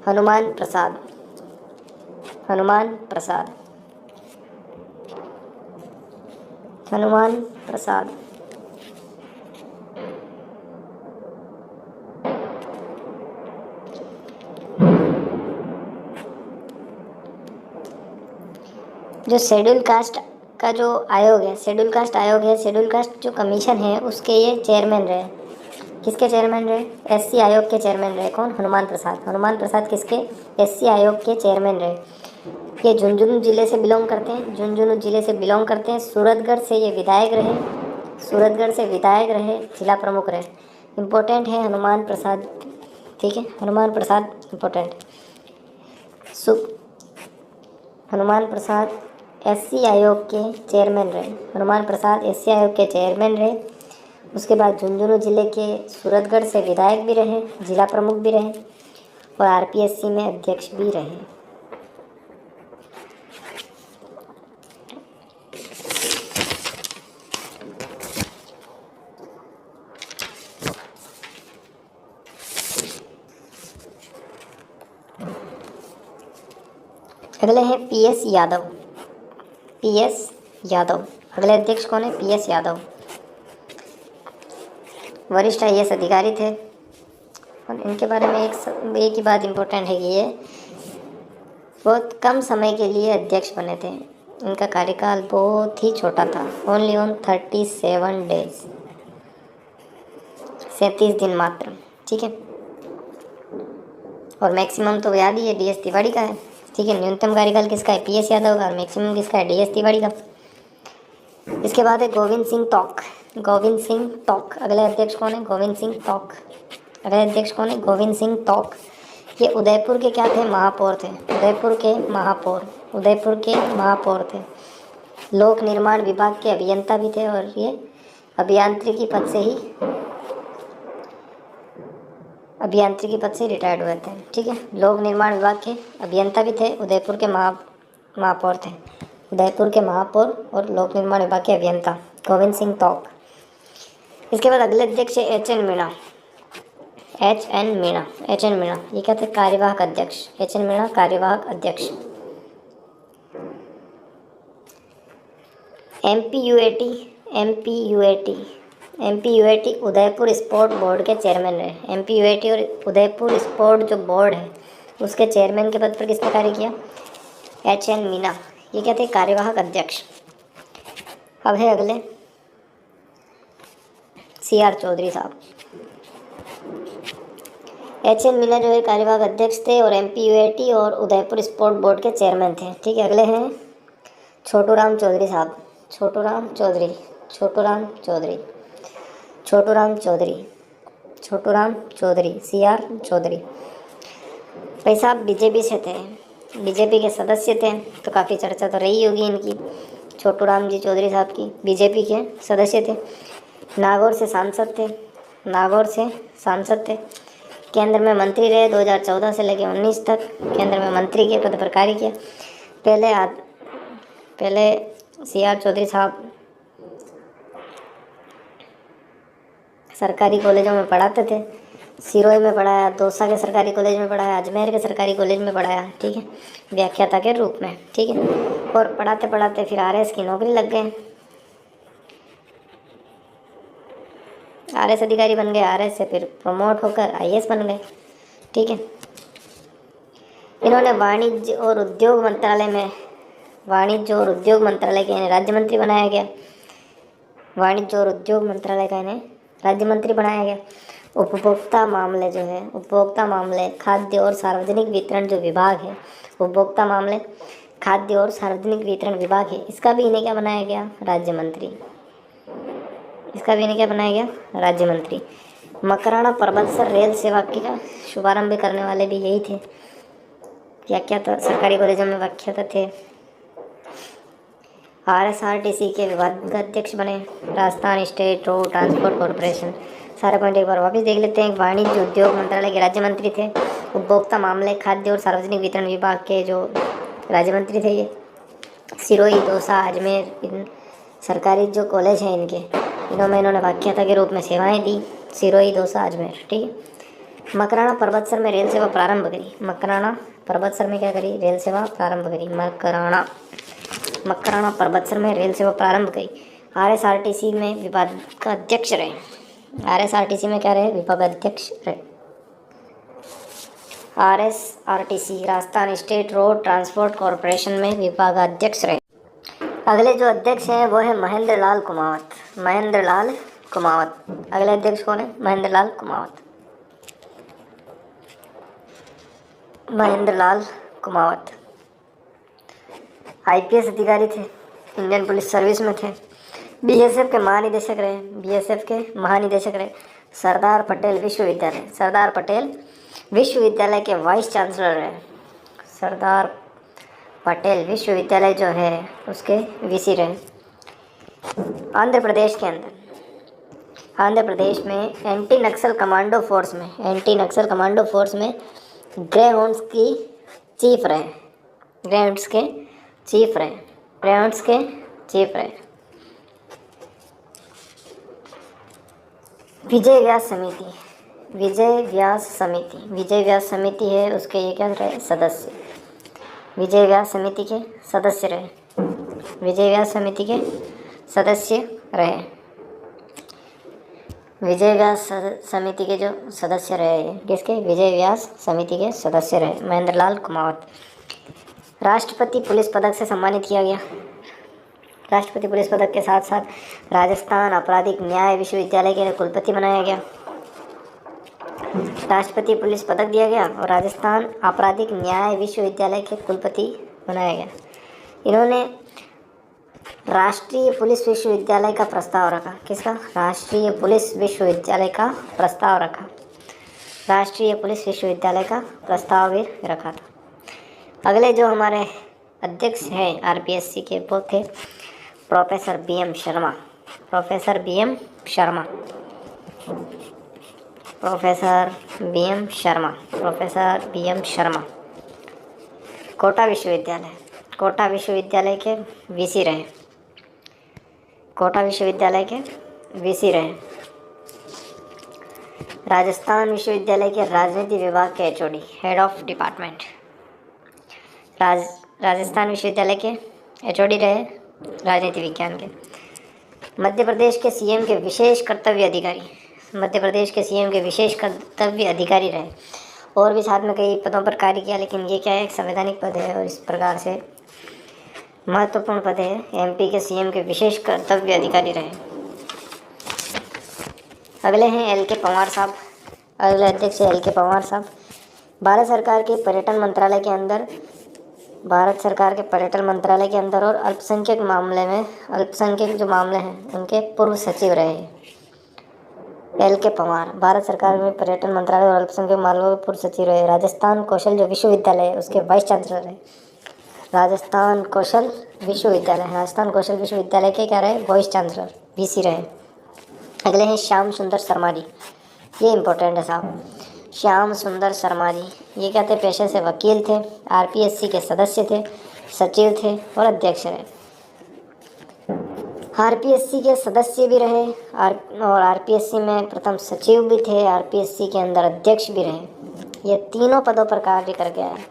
हनुमान प्रसाद। हनुमान प्रसाद। हनुमान प्रसाद। जो शेड्यूल कास्ट का जो आयोग है, शेड्यूल कास्ट आयोग है, शेड्यूल कास्ट जो कमीशन है, उसके ये चेयरमैन रहे। किसके चेयरमैन रहे? एससी आयोग के चेयरमैन रहे। कौन? हनुमान प्रसाद। हनुमान प्रसाद किसके? एससी आयोग के चेयरमैन रहे। ये झुंझुनू जिले से बिलोंग करते हैं। झुंझुनू जिले से बिलोंग करते हैं। सूरतगढ़ से ये विधायक रहे। सूरतगढ़ से विधायक रहे, जिला प्रमुख रहे। इम्पोर्टेंट है हनुमान प्रसाद, ठीक है, हनुमान प्रसाद इम्पोर्टेंट। हनुमान प्रसाद एससी आयोग के चेयरमैन रहे। हनुमान प्रसाद एससी आयोग के चेयरमैन रहे। उसके बाद झुंझुनू जिले के सूरतगढ़ से विधायक भी रहे, जिला प्रमुख भी रहे और आरपीएससी में अध्यक्ष भी रहे। अगले हैं पीएस यादव। पीएस यादव अगले अध्यक्ष कौन है? पीएस यादव। वरिष्ठ आईएएस अधिकारी थे और इनके बारे में एक ही बात इम्पोर्टेंट है कि ये बहुत कम समय के लिए अध्यक्ष बने थे। इनका कार्यकाल बहुत ही छोटा था, ओनली ऑन 37 डेज, 37 दिन मात्र, ठीक है। और मैक्सिमम तो याद ही है, डीएस तिवारी का है, ठीक है। न्यूनतम कार्यकाल किसका है? पीएस यादव का। और मैक्सिमम किसका है? डीएस तिवारी का। इसके बाद है गोविंद सिंह तोक। गोविंद सिंह तोक अगले अध्यक्ष कौन है? गोविंद सिंह तोक। अगले अध्यक्ष कौन है? गोविंद सिंह तोक। ये उदयपुर के क्या थे? महापौर थे। उदयपुर के महापौर। उदयपुर के महापौर थे। लोक निर्माण विभाग के अभियंता भी थे और ये अभियांत्रिकी पद से रिटायर्ड हुए थे, ठीक है। लोक निर्माण विभाग के अभियंता भी थे, उदयपुर के महापौर थे। उदयपुर के महापौर और लोक निर्माण विभाग के अभियंता गोविंद सिंह तोक। इसके बाद अगले अध्यक्ष है H.N.. Meena. H.N.. Meena. H.N.. Meena ये क्या थे? कार्यवाहक अध्यक्ष। एच.एन. मीणा कार्यवाहक अध्यक्ष। एमपीयूएटी उदयपुर स्पोर्ट बोर्ड के चेयरमैन रहे। एमपीयूएटी और उदयपुर स्पोर्ट जो बोर्ड है उसके चेयरमैन के पद पर किसने कार्य किया? एच.एन. मीणा। ये क्या थे? कार्यवाहक अध्यक्ष। अब है अगले सी.आर. चौधरी साहब। एच.एन. मीणा जो है कार्यवाहक अध्यक्ष थे और एमपीयूएटी और उदयपुर स्पोर्ट बोर्ड के चेयरमैन थे, ठीक है। अगले हैं छोटूराम चौधरी साहब। छोटूराम चौधरी। छोटूराम चौधरी, CR चौधरी। भाई साहब बीजेपी से थे, बीजेपी के सदस्य थे, तो काफ़ी चर्चा तो रही होगी इनकी। छोटूराम जी चौधरी साहब की बीजेपी के सदस्य थे, नागौर से सांसद थे, नागौर से सांसद थे। केंद्र में मंत्री रहे 2014 से लेकर 19 तक, केंद्र में मंत्री के पद पर कार्य किया। पहले CR चौधरी साहब सरकारी कॉलेजों में पढ़ाते थे। सिरोही में पढ़ाया, दौसा के सरकारी कॉलेज में पढ़ाया, अजमेर के सरकारी कॉलेज में पढ़ाया, ठीक है, व्याख्याता के रूप में, ठीक है। और पढ़ाते पढ़ाते फिर RS की नौकरी लग गए, RS अधिकारी बन गए, RS से फिर प्रमोट होकर IAS बन गए, ठीक है। इन्होंने वाणिज्य और उद्योग मंत्रालय के इन्हें राज्य मंत्री बनाया गया। वाणिज्य और उद्योग मंत्रालय का इन्हें राज्य मंत्री बनाया गया। उपभोक्ता मामले, खाद्य और सार्वजनिक वितरण जो विभाग है, उपभोक्ता मामले, खाद्य और सार्वजनिक वितरण विभाग है, इसका भी इन्हें क्या बनाया गया? राज्य मंत्री। मकराना परबतसर रेल सेवा का शुभारंभ करने वाले भी यही थे। व्याख्याता, सरकारी कॉलेजों में व्याख्याता थे। RSRTC के विभागाध्यक्ष बने, Rajasthan state road transport corporation. सारे पॉइंट एक बार वापस देख लेते हैं। वाणिज्य उद्योग मंत्रालय के राज्य मंत्री थे, उपभोक्ता मामले, खाद्य और सार्वजनिक वितरण विभाग के जो राज्य मंत्री थे ये। सिरोही, दौसा, अजमेर, इन सरकारी जो कॉलेज हैं इन्होंने व्याख्याता के रूप में सेवाएं दी। सिरोही, दौसा, अजमेर, ठीक है। मकराना परबतसर में रेल सेवा प्रारंभ करी। मकराना परबतसर में क्या करी? रेल सेवा प्रारंभ करी। मकराना परबतसर में रेल सेवा प्रारंभ करी। RSRTC में विभागाध्यक्ष रहे। RSRTC में क्या रहे? विभागाध्यक्ष रहे। RSRTC Rajasthan state road transport corporation में विभागाध्यक्ष रहे। अगले जो अध्यक्ष हैं वो है महेंद्र लाल कुमावत। अगले अध्यक्ष कौन है? महेंद्र लाल कुमावत। IPS अधिकारी थे, इंडियन पुलिस सर्विस में थे। BSF के महानिदेशक रहे। सरदार पटेल विश्वविद्यालय के वाइस चांसलर रहे। सरदार पटेल विश्वविद्यालय जो है उसके VC रहे। आंध्र प्रदेश में एंटी नक्सल कमांडो फोर्स में ग्रेहाउंड्स के चीफ रहे। विजय व्यास समिति है उसके ये क्या रहे? सदस्य। विजय व्यास समिति के सदस्य रहे। विजय व्यास समिति के सदस्य जो सदस्य रहे किसके? विजय व्यास समिति के सदस्य रहे महेंद्र लाल कुमावत। राष्ट्रपति पुलिस पदक से सम्मानित किया गया। राष्ट्रपति पुलिस पदक के साथ साथ राजस्थान आपराधिक न्याय विश्वविद्यालय के कुलपति बनाया गया। राष्ट्रपति पुलिस पदक दिया गया और राजस्थान आपराधिक न्याय विश्वविद्यालय के कुलपति बनाया गया। इन्होंने राष्ट्रीय पुलिस विश्वविद्यालय का प्रस्ताव रखा। किसका? राष्ट्रीय पुलिस विश्वविद्यालय का प्रस्ताव रखा। राष्ट्रीय पुलिस विश्वविद्यालय का प्रस्ताव भी रखा था। अगले जो हमारे अध्यक्ष हैं RPSC के वो थे प्रोफेसर BM शर्मा। कोटा विश्वविद्यालय के VC रहे। राजस्थान विश्वविद्यालय के राजनीति विभाग के HOD, head of department. Rajasthan विश्वविद्यालय के HOD रहे राजनीति विज्ञान के। मध्य प्रदेश के CM के विशेष कर्तव्य अधिकारी रहे और भी साथ में कई पदों पर कार्य किया, लेकिन ये क्या है? एक संवैधानिक पद है और इस प्रकार से महत्वपूर्ण पद है। MP के CM के विशेष कर्तव्य अधिकारी रहे। अगले हैं LK पंवार साहब। अगले अध्यक्ष है LK पंवार साहब। भारत सरकार के पर्यटन मंत्रालय के अंदर और अल्पसंख्यक जो मामले हैं उनके पूर्व सचिव रहे। LK पवार भारत सरकार में पर्यटन मंत्रालय और अल्पसंख्यक मामलों के पूर्व सचिव रहे। राजस्थान कौशल जो विश्वविद्यालय है उसके वाइस चांसलर रहे। राजस्थान कौशल विश्वविद्यालय के क्या रहे, वाइस चांसलर VC रहे। अगले हैं श्याम सुंदर शर्मा जी, ये इंपॉर्टेंट है साहब। श्याम सुंदर शर्मा जी ये क्या थे, पेशे से वकील थे, RPSC के सदस्य थे, सचिव थे और अध्यक्ष रहे। RPSC के सदस्य भी रहे और RPSC में प्रथम सचिव भी थे, RPSC के अंदर अध्यक्ष भी रहे। ये तीनों पदों पर कार्य करके आए।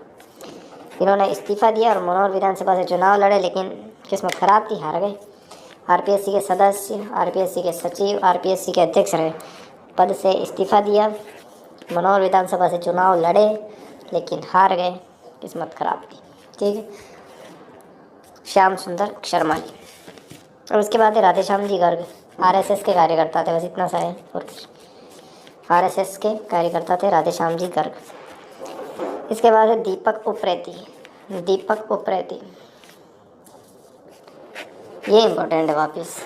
इन्होंने इस्तीफा दिया और मनोहर विधानसभा से चुनाव लड़े, लेकिन किस्मत खराब थी, हार गए। RPSC के सदस्य, RPSC के सचिव, RPSC के अध्यक्ष रहे, पद से इस्तीफा दिया, मनोहर विधानसभा से चुनाव लड़े लेकिन हार गए, किस्मत खराब थी। ठीक है, श्याम सुंदर शर्मा जी। और उसके बाद है राधेश्याम जी गर्ग, RSS के कार्यकर्ता थे, बस इतना सा है और कुछ। RSS के कार्यकर्ता थे राधेश्याम जी गर्ग। इसके बाद है दीपक उप्रेती, ये इम्पोर्टेंट है वापस।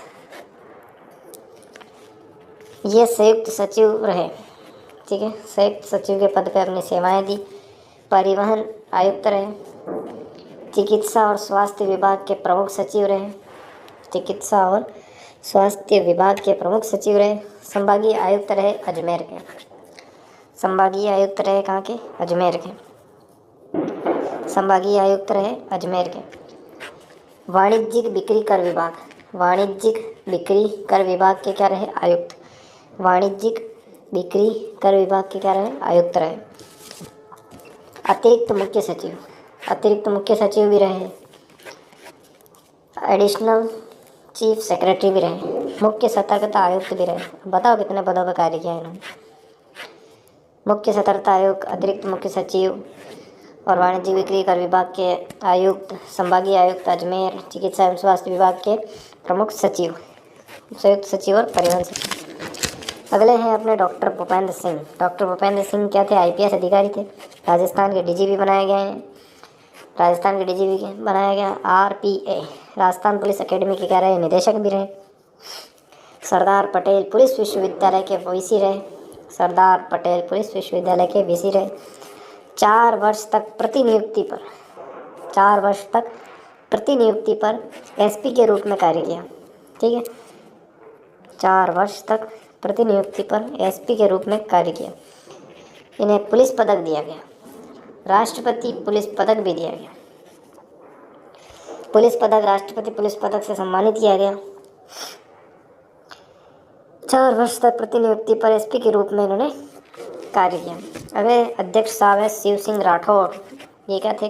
ये संयुक्त सचिव रहे, ठीक है, संयुक्त सचिव के पद पे अपनी सेवाएं दी। परिवहन आयुक्त रहे, चिकित्सा और स्वास्थ्य विभाग के प्रमुख सचिव रहे, संभागीय आयुक्त रहे अजमेर के, वाणिज्यिक बिक्री कर विभाग के क्या रहे, आयुक्त रहे। अतिरिक्त मुख्य सचिव भी रहे, एडिशनल चीफ सेक्रेटरी भी रहे, मुख्य सतर्कता आयुक्त भी रहे। बताओ कितने पदों पर कार्य किया इन्होंने। मुख्य सतर्कता आयुक्त, अतिरिक्त मुख्य सचिव और वाणिज्य बिक्री कर विभाग के आयुक्त, संभागीय आयुक्त अजमेर, चिकित्सा एवं स्वास्थ्य विभाग के प्रमुख सचिव, संयुक्त सचिव और परिवहन सचिव। अगले हैं अपने डॉक्टर भूपेंद्र सिंह क्या थे, IPS अधिकारी थे, राजस्थान के DGP बनाए गए हैं। RPA राजस्थान पुलिस अकेडमी के क्या रहे, निदेशक भी रहे। सरदार पटेल पुलिस विश्वविद्यालय के VC रहे। 4 वर्ष तक प्रतिनियुक्ति पर SP के रूप में कार्य किया। ठीक है, 4 वर्ष तक प्रतिनियुक्ति पर SP के रूप में कार्य किया। इन्हें पुलिस पदक दिया गया, राष्ट्रपति पुलिस पदक भी दिया गया। राष्ट्रपति पुलिस पदक से सम्मानित किया गया। 4 वर्ष तक प्रतिनियुक्ति पर SP के रूप में इन्होंने कार्य किया। अगले अध्यक्ष साहब है शिव सिंह राठौर, ये क्या थे,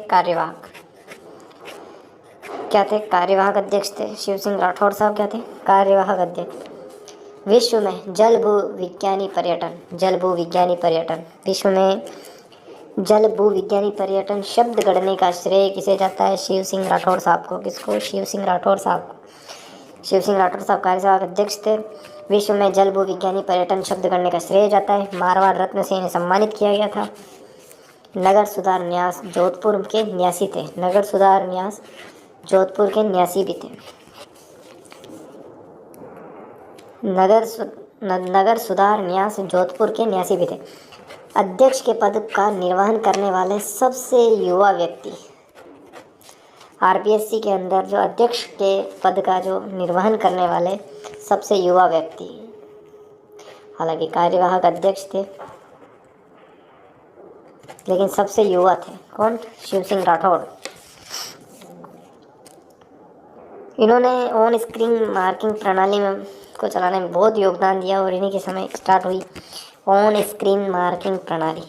कार्यवाहक अध्यक्ष थे। शिव सिंह राठौर साहब क्या थे, कार्यवाहक अध्यक्ष। विश्व में जल भू विज्ञानी शब्द गढ़ने का श्रेय किसे जाता है, शिव सिंह राठौर साहब को। किसको, शिव सिंह राठौर साहब कार्यवाहक अध्यक्ष थे। विश्व में जल भू विज्ञानी पर्यटन शब्द गढ़ने का श्रेय जाता है। मारवाड़ रत्न से इन्हें सम्मानित किया गया था। नगर सुधार न्यास जोधपुर के न्यासी थे, जोधपुर के न्यासी भी थे। नगर सुधार न्यास जोधपुर के न्यासी भी थे। अध्यक्ष के पद का निर्वहन करने वाले सबसे युवा व्यक्ति, RPSC के अंदर जो अध्यक्ष के पद का जो निर्वहन करने वाले सबसे युवा व्यक्ति, हालांकि कार्यवाहक अध्यक्ष थे लेकिन सबसे युवा थे, कौन, शिव सिंह राठौर। इन्होंने ऑन स्क्रीन मार्किंग प्रणाली में को चलाने में बहुत योगदान दिया और इन्हीं के समय स्टार्ट हुई ऑन स्क्रीन मार्किंग प्रणाली।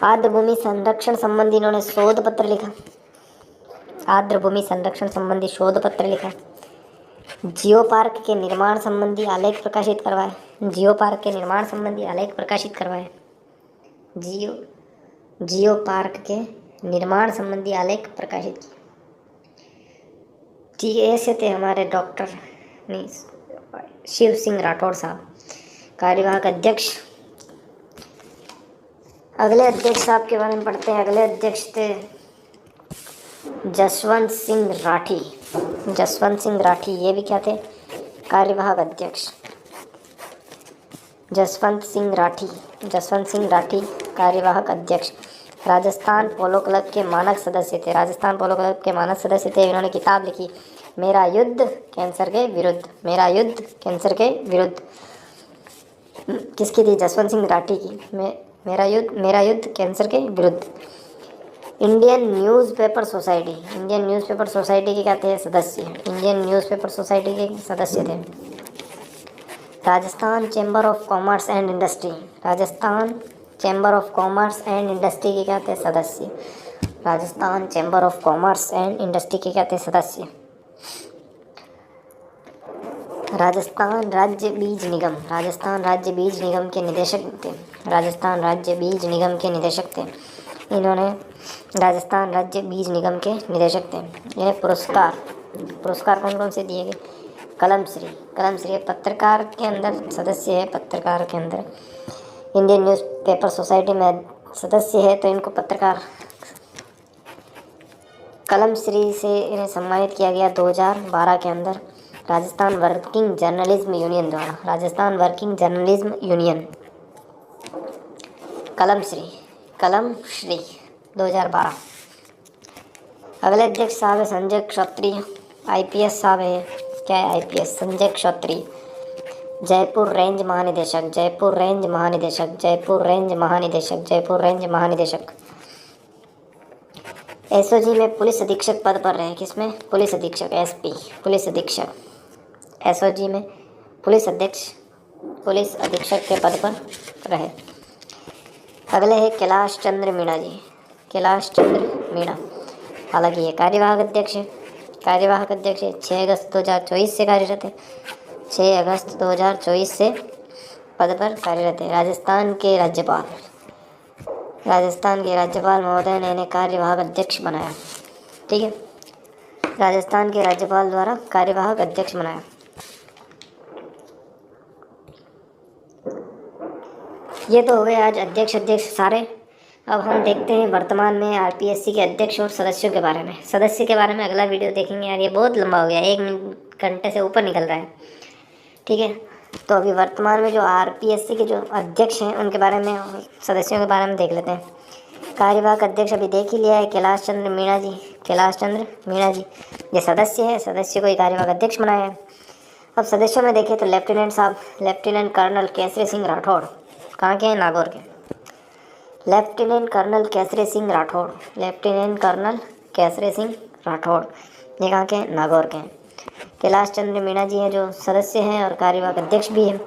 आर्द्रभूमि संरक्षण संबंधी इन्होंने शोध पत्र लिखा। जियो पार्क के निर्माण संबंधी आलेख प्रकाशित करवाए। जियो पार्क के निर्माण संबंधी आलेख प्रकाशित किए। ठीक है, ऐसे थे हमारे डॉक्टर शिव सिंह राठौर साहब, कार्यवाहक अध्यक्ष। अगले अध्यक्ष साहब के बारे में पढ़ते हैं। अगले अध्यक्ष थे जसवंत सिंह राठी। जसवंत सिंह राठी, ये भी क्या थे? कार्यवाहक अध्यक्ष। जसवंत सिंह राठी कार्यवाहक अध्यक्ष। राजस्थान पोलो क्लब के मानक सदस्य थे। राजस्थान पोलो क्लब के मानक सदस्य थे। इन्होंने किताब लिखी, मेरा युद्ध कैंसर के विरुद्ध। मेरा युद्ध कैंसर के विरुद्ध किसकी थी? जसवंत सिंह राठी की। मेरा युद्ध कैंसर के विरुद्ध। इंडियन न्यूज़पेपर सोसाइटी के क्या थे? सदस्य। इंडियन न्यूज़पेपर सोसाइटी के सदस्य थे। Rajasthan chamber of commerce and industry के क्या थे? सदस्य। Rajasthan chamber of commerce and industry के क्या थे? सदस्य। राजस्थान राज्य बीज निगम के निदेशक थे। इन्होंने राजस्थान राज्य बीज निगम के निदेशक थे। इन्हें पुरस्कार कौन कौन से दिए गए? कलमश्री पत्रकार के अंदर सदस्य है। पत्रकार के अंदर इंडियन न्यूज़पेपर सोसाइटी में सदस्य है, तो इनको पत्रकार कलमश्री से इन्हें सम्मानित किया गया 2012 के अंदर राजस्थान वर्किंग जर्नलिज्म यूनियन द्वारा। Rajasthan working journalism union Kalamshri 2012। अगले अध्यक्ष साहब है संजय क्षत्रिय, IPS साहब है। क्या है IPS? संजय क्षत्रिय, जयपुर रेंज महानिदेशक। SOG में पुलिस अधीक्षक पद पर रहे। किसमें? पुलिस अधीक्षक, SP पुलिस अधीक्षक। SOG में पुलिस अधीक्षक के पद पर रहे। अगले है कैलाश चंद्र मीणा जी। हालांकि ये कार्यवाहक अध्यक्ष है। 6 अगस्त 2024 से कार्यरत है। 6 अगस्त 2024 से पद पर कार्यरत है। राजस्थान के राज्यपाल महोदय ने इन्हें कार्यवाहक अध्यक्ष बनाया। ठीक है, राजस्थान के राज्यपाल द्वारा कार्यवाहक अध्यक्ष बनाया। ये तो हो गए आज अध्यक्ष सारे। अब हम देखते हैं वर्तमान में RPSC के अध्यक्ष और सदस्यों के बारे में। सदस्य के बारे में अगला वीडियो देखेंगे। यार ये बहुत लंबा हो गया, 1 घंटे से ऊपर निकल रहा है। ठीक है, तो अभी वर्तमान में जो RPSC के जो अध्यक्ष हैं उनके बारे में, सदस्यों के बारे में देख लेते हैं। कार्यवाहक अध्यक्ष अभी देख ही लिया है, कैलाश चंद्र मीणा जी ये सदस्य है। सदस्य को ही कार्यवाहक अध्यक्ष बनाया है। अब सदस्यों में देखें तो लेफ्टिनेंट कर्नल केसरी सिंह राठौड़, कहाँ के हैं? नागौर के। लेफ्टिनेंट कर्नल केसरी सिंह राठौड़ ये कहाँ के हैं? नागौर के हैं। कैलाश चंद्र मीणा जी हैं जो सदस्य हैं और कार्यवाहक अध्यक्ष भी हैं,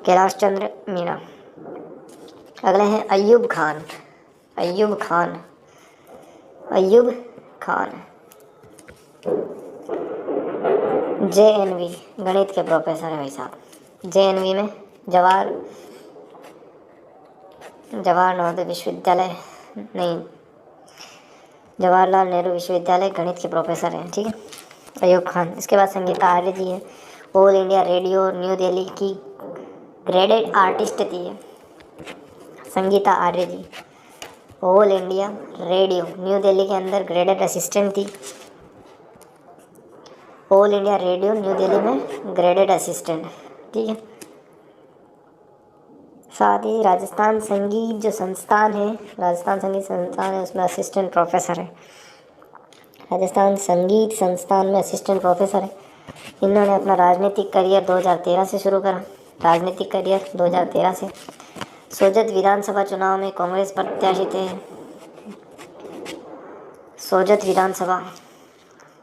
कैलाश चंद्र मीणा। अगले हैं अय्यूब खान JNV गणित के प्रोफेसर हैं भाई साहब। JNV में जवाहरलाल नेहरू विश्वविद्यालय गणित के प्रोफेसर हैं। ठीक है, अय्यूब खान। इसके बाद संगीता आर्य जी हैं, All India Radio New Delhi की ग्रेडेड आर्टिस्ट थी ये। Sangeeta Arya ji All India Radio New Delhi के अंदर ग्रेडेड असिस्टेंट थी। All India Radio New Delhi में ग्रेडेड असिस्टेंट। ठीक है, साथ ही राजस्थान संगीत संस्थान है उसमें असिस्टेंट प्रोफेसर है। राजस्थान संगीत संस्थान में असिस्टेंट प्रोफेसर है। इन्होंने अपना राजनीतिक करियर 2013 से शुरू करा। सोजत विधानसभा चुनाव में कांग्रेस प्रत्याशी थे। सोजत विधानसभा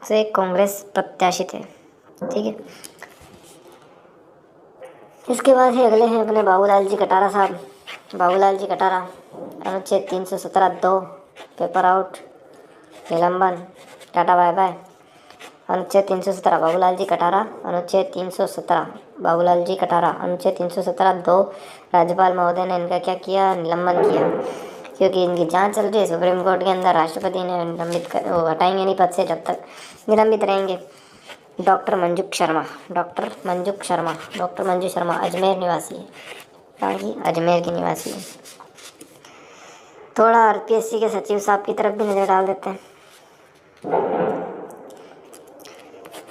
से कांग्रेस प्रत्याशी थे। ठीक है, इसके बाद है अगले हैं अपने बाबूलाल जी कटारा साहब। अनुच्छेद 317(2) पेपर आउट, निलंबन, टाटा बाय बाय। अनुच्छेद 317 बाबूलाल जी कटारा। अनुच्छेद 317(2) राज्यपाल महोदय ने इनका क्या किया? निलंबन किया, क्योंकि इनकी जांच चल रही है सुप्रीम कोर्ट के अंदर। राष्ट्रपति ने हटाएंगे नहीं पद से जब तक निलंबित रहेंगे। डॉक्टर मंजू शर्मा अजमेर निवासी है। अजमेर की निवासी है। थोड़ा RPSC के सचिव साहब की तरफ भी नज़र डाल देते हैं।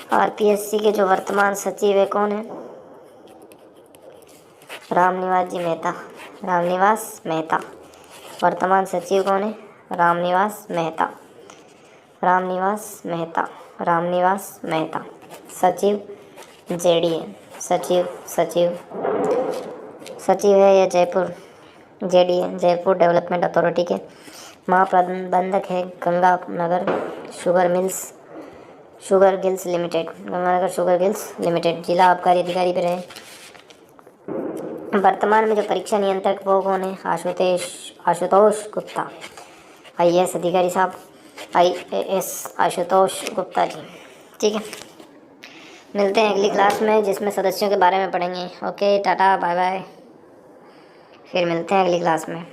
आरपीएससी के जो वर्तमान सचिव है कौन है? रामनिवास जी मेहता। रामनिवास मेहता। वर्तमान सचिव कौन है? रामनिवास मेहता। रामनिवास मेहता। रामनिवास मेहता। सचिव जेडीए। सचिव है ये Jaipur JDA Jaipur development authority के। महाप्रबंधक है Ganganagar sugar gills limited. Ganganagar sugar gills limited. जिला आबकारी अधिकारी पे रहे। वर्तमान में जो परीक्षा नियंत्रक वो कौन है? आशुतोष गुप्ता। आईएएस अधिकारी साहब, आईएएस आशुतोष गुप्ता जी। ठीक है, मिलते हैं अगली क्लास में जिसमें सदस्यों के बारे में पढ़ेंगे। ओके, टाटा बाय बाय, फिर मिलते हैं अगली क्लास में।